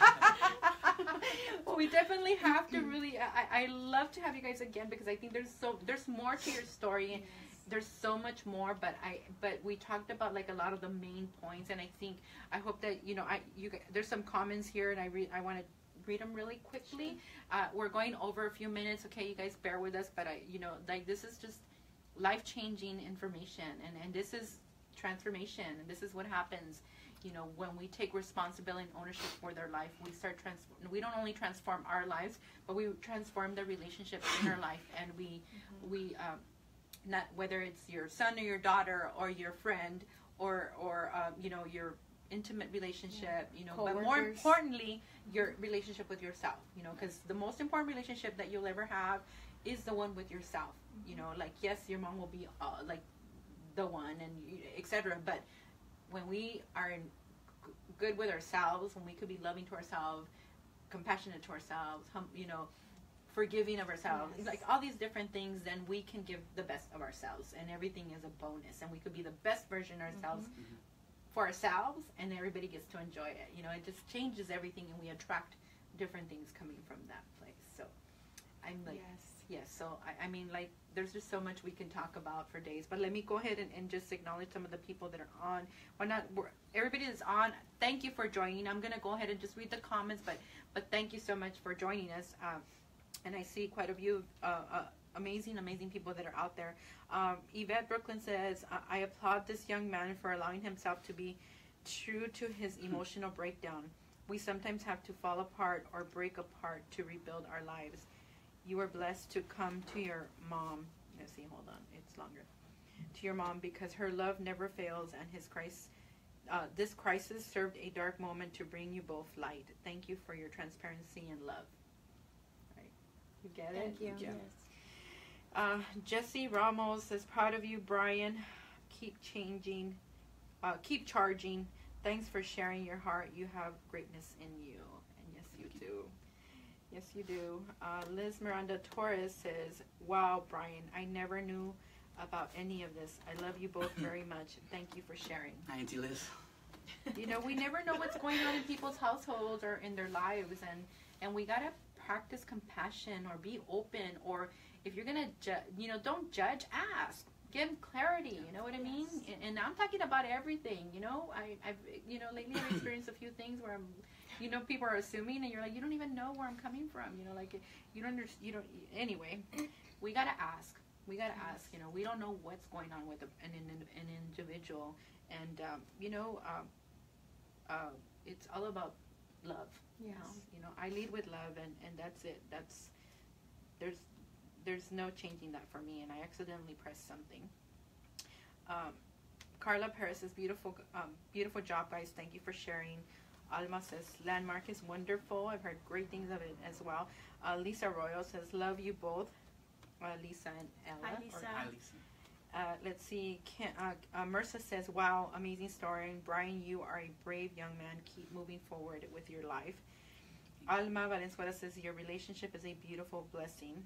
Well, we definitely have to really, I love to have you guys again because I think there's more to your story. And there's so much more, but we talked about like a lot of the main points, and I hope that there's some comments here, and I want to read them really quickly. We're going over a few minutes, okay? You guys bear with us, but this is just life-changing information, and this is transformation, and this is what happens. When we take responsibility and ownership for their life, we don't only transform our lives, but we transform the relationships in our life, and we not whether it's your son or your daughter or your friend or your intimate relationship, but more importantly, your relationship with yourself, because the most important relationship that you'll ever have is the one with yourself. Like, yes, your mom will be like the one and etc. But when we are good with ourselves, when we could be loving to ourselves, compassionate to ourselves, forgiving of ourselves, like all these different things, then we can give the best of ourselves, and everything is a bonus, and we could be the best version of ourselves for ourselves, and everybody gets to enjoy it. It just changes everything, and we attract different things coming from that place. So I'm like, yes. So I mean, like, there's just so much we can talk about for days, but let me go ahead and just acknowledge some of the people that are on. Everybody that's on, thank you for joining. I'm gonna go ahead and just read the comments, but thank you so much for joining us. And I see quite a few amazing people that are out there. Yvette Brooklyn says, I applaud this young man for allowing himself to be true to his emotional breakdown. We sometimes have to fall apart or break apart to rebuild our lives. You are blessed to come to your mom. Let's see, hold on, it's longer. To your mom, because her love never fails, and this crisis served a dark moment to bring you both light. Thank you for your transparency and love. You get it? Thank you. Yes. Jesse Ramos says, proud of you, Brian. Keep charging. Thanks for sharing your heart. You have greatness in you. And yes, you do. Yes, you do. Liz Miranda Torres says, "Wow, Brian, I never knew about any of this. I love you both very much. Thank you for sharing." Hi, Auntie Liz. You know, we never know what's going on in people's households or in their lives, and we gotta practice compassion or be open. Or if you're gonna don't judge, ask, give clarity. You know what I mean? And I'm talking about everything. You know, I've lately I've experienced a few things where people are assuming, and you're like, you don't even know where I'm coming from. You know, like you don't understand. Anyway, we gotta ask. We gotta ask. You know, we don't know what's going on with an individual, and it's all about love. Yes. You know, I lead with love, and that's it. There's no changing that for me. And I accidentally pressed something. Carla Perez says, beautiful job, guys. Thank you for sharing. Alma says, Landmark is wonderful. I've heard great things of it as well. Lisa Royal says, love you both. Lisa and Ella. Hi, Lisa. Hi, Lisa. Let's see. Mercer says, wow, amazing story. And Brian, you are a brave young man. Keep moving forward with your life. Alma Valenzuela says, your relationship is a beautiful blessing.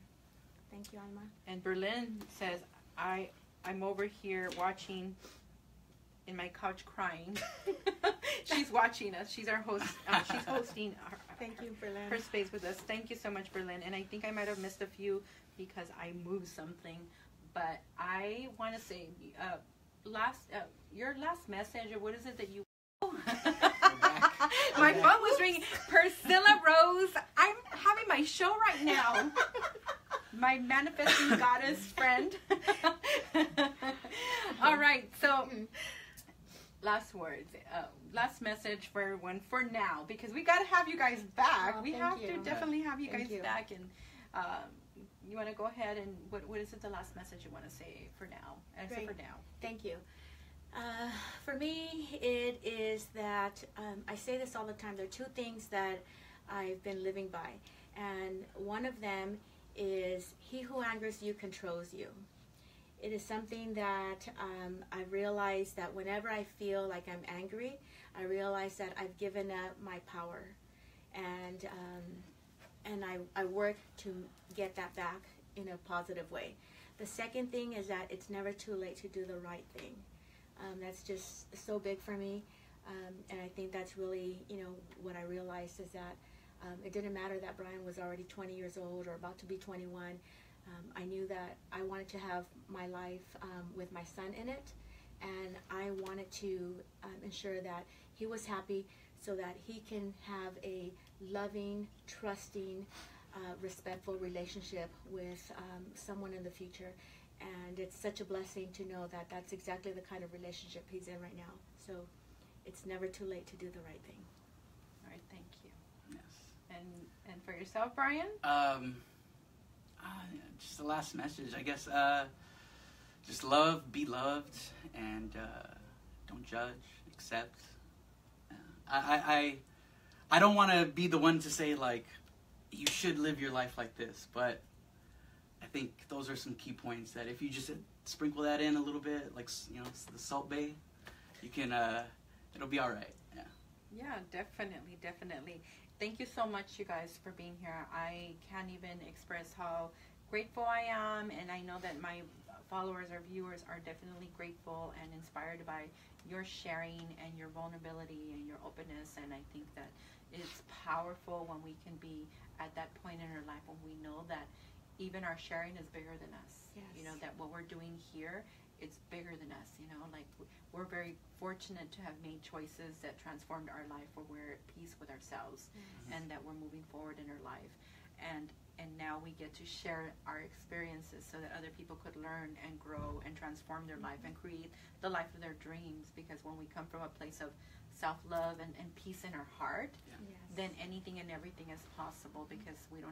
Thank you, Alma. And Berlin says, I'm over here watching in my couch crying. She's watching us. She's our host. She's hosting Thank you, Berlin. her space with us. Thank you so much, Berlin. And I think I might have missed a few because I moved something. But I want to say, your last message, or what is it that you... My phone was ringing. Priscilla Rose, I'm having my show right now. My manifesting goddess friend. All right, so last words, last message for everyone for now, because we got to have you guys back. We have to definitely have you guys back. And you want to go ahead and what is it, the last message you want to say for now? Great. For now. Thank you. For me, it is that I say this all the time. There are two things that I've been living by, and one of them is he who angers you controls you. It is something that I realize that whenever I feel like I'm angry, I realize that I've given up my power, and I work to get that back in a positive way. The second thing is that it's never too late to do the right thing. That's just so big for me, and I think that's really, what I realized is that it didn't matter that Brian was already 20 years old or about to be 21. I knew that I wanted to have my life with my son in it, and I wanted to ensure that he was happy so that he can have a loving, trusting, respectful relationship with someone in the future. And it's such a blessing to know that that's exactly the kind of relationship he's in right now. So it's never too late to do the right thing. All right, thank you. Yes. And for yourself, Brian? Just the last message, I guess. Just love, be loved, and don't judge, accept. I don't want to be the one to say, like, you should live your life like this, but I think those are some key points that if you just sprinkle that in a little bit, like, the Salt Bay, you can, it'll be all right. Yeah. Yeah, definitely. Thank you so much, you guys, for being here. I can't even express how grateful I am, and I know that my followers or viewers are definitely grateful and inspired by your sharing and your vulnerability and your openness. And I think that it's powerful when we can be at that point in our life when we know that even our sharing is bigger than us. Yes. That what we're doing here, it's bigger than us. Like we're very fortunate to have made choices that transformed our life, where we're at peace with ourselves, and that we're moving forward in our life. And now we get to share our experiences so that other people could learn and grow and transform their life and create the life of their dreams. Because when we come from a place of self-love and peace in our heart, then anything and everything is possible, because we're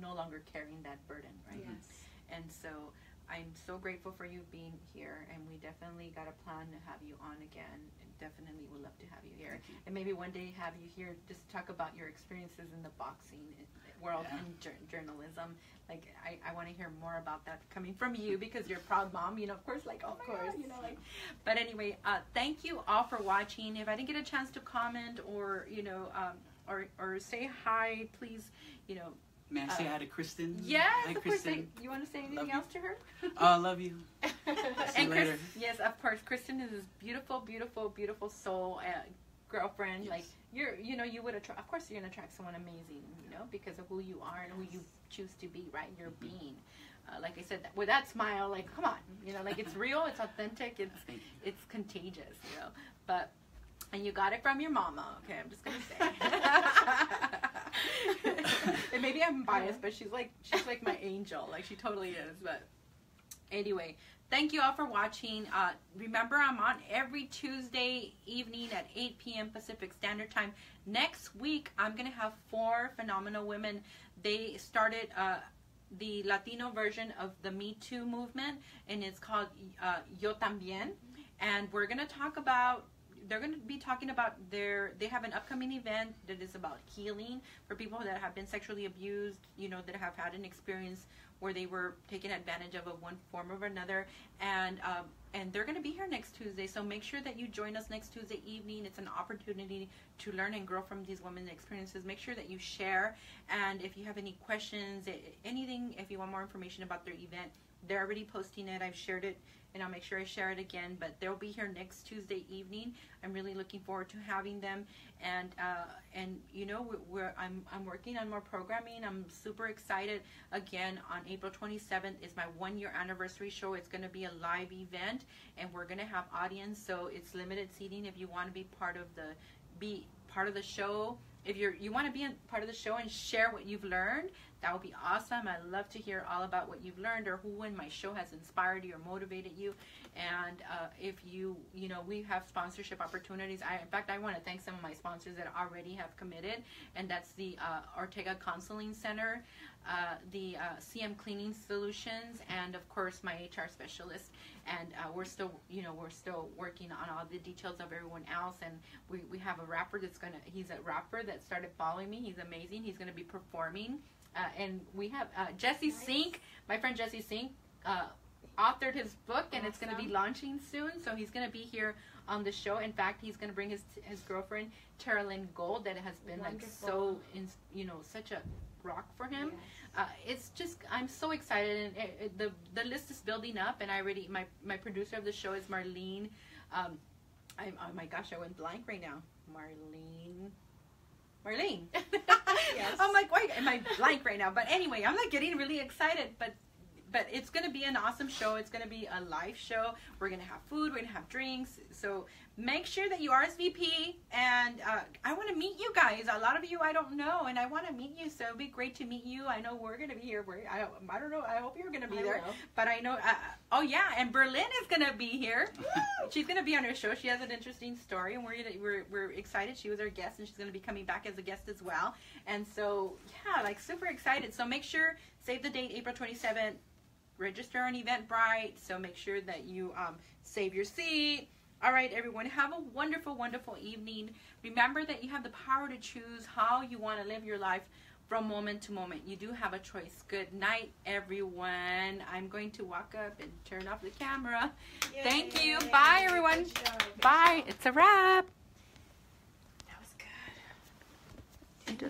no longer carrying that burden, right? Yes. And so I'm so grateful for you being here, and we definitely got a plan to have you on again, and definitely would love to have you here. And maybe one day have you here just talk about your experiences in the boxing world and journalism. Like I want to hear more about that coming from you, because you're a proud mom, of course, like, oh my God, but anyway, thank you all for watching. If I didn't get a chance to comment or, or say hi, please. You know. May I say hi to Kristen? Yes, hi, of course. Kristen. You want to say anything Love else you. to her? Love you. See And you later. yes, of course. Kristen is this beautiful, beautiful, beautiful soul girlfriend. Yes. Like you would attract. Of course, you're gonna attract someone amazing. Because of who you are and who you choose to be. Right, your being. Like I said, with that smile, like come on, like it's real, it's authentic, it's contagious, and you got it from your mama. Okay, I'm just gonna say. And maybe I'm biased, but she's like my angel. Like she totally is. But anyway, thank you all for watching. Remember, I'm on every Tuesday evening at 8 p.m. Pacific Standard Time. Next week, I'm gonna have 4 phenomenal women. They started the Latino version of the Me Too movement, and it's called Yo También. And we're gonna talk about. They're going to be talking about they have an upcoming event that is about healing for people that have been sexually abused, that have had an experience where they were taken advantage of one form or another. And they're going to be here next Tuesday. So make sure that you join us next Tuesday evening. It's an opportunity to learn and grow from these women's experiences. Make sure that you share. And if you have any questions, anything, if you want more information about their event, they're already posting it. I've shared it. And I'll make sure I share it again, but they'll be here next Tuesday evening. I'm really looking forward to having them, and I'm working on more programming. I'm super excited. Again, on April 27th is my 1-year anniversary show. It's going to be a live event, and we're going to have audience, so it's limited seating. If you want to be part of the show, if you want to be a part of the show and share what you've learned, that would be awesome. I'd love to hear all about what you've learned or who in my show has inspired you or motivated you. And if we have sponsorship opportunities. In fact, I want to thank some of my sponsors that already have committed, and that's the Ortega Counseling Center, the CM Cleaning Solutions, and of course my HR specialist. And we're still working on all the details of everyone else. And we have a rapper he's a rapper that started following me. He's amazing. He's going to be performing. And we have Jesse Sink, my friend Jesse Sink, authored his book, and it's going to be launching soon. So he's going to be here on the show. In fact, he's going to bring his girlfriend, Tara Lynn Gold, that has been Wonderful. Such a rock for him. Yes. It's just, I'm so excited, and the list is building up. And my producer of the show is Marlene. Oh my gosh, I went blank right now. Marlene. Yes. I'm like, why am I blank right now? But anyway, I'm like getting really excited. But it's going to be an awesome show. It's going to be a live show. We're going to have food. We're going to have drinks. So make sure that you RSVP. And I want to meet you guys. A lot of you I don't know, and I want to meet you. So it'd be great to meet you. I know we're going to be here. I don't know. I hope you're going to be there. Will. But I know. Oh yeah, and Berlin is going to be here. She's going to be on our show. She has an interesting story, and we're excited. She was our guest, and she's going to be coming back as a guest as well. And so yeah, like super excited. So make sure, save the date, April 27th. Register on Eventbrite, so make sure that you save your seat. All right, everyone, have a wonderful, wonderful evening. Remember that you have the power to choose how you want to live your life from moment to moment. You do have a choice. Good night, everyone. I'm going to walk up and turn off the camera. Yay. Thank you. Bye, everyone. Good job. Bye. It's a wrap. That was good.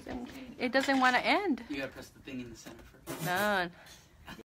It doesn't want to end. You gotta press the thing in the center first. None.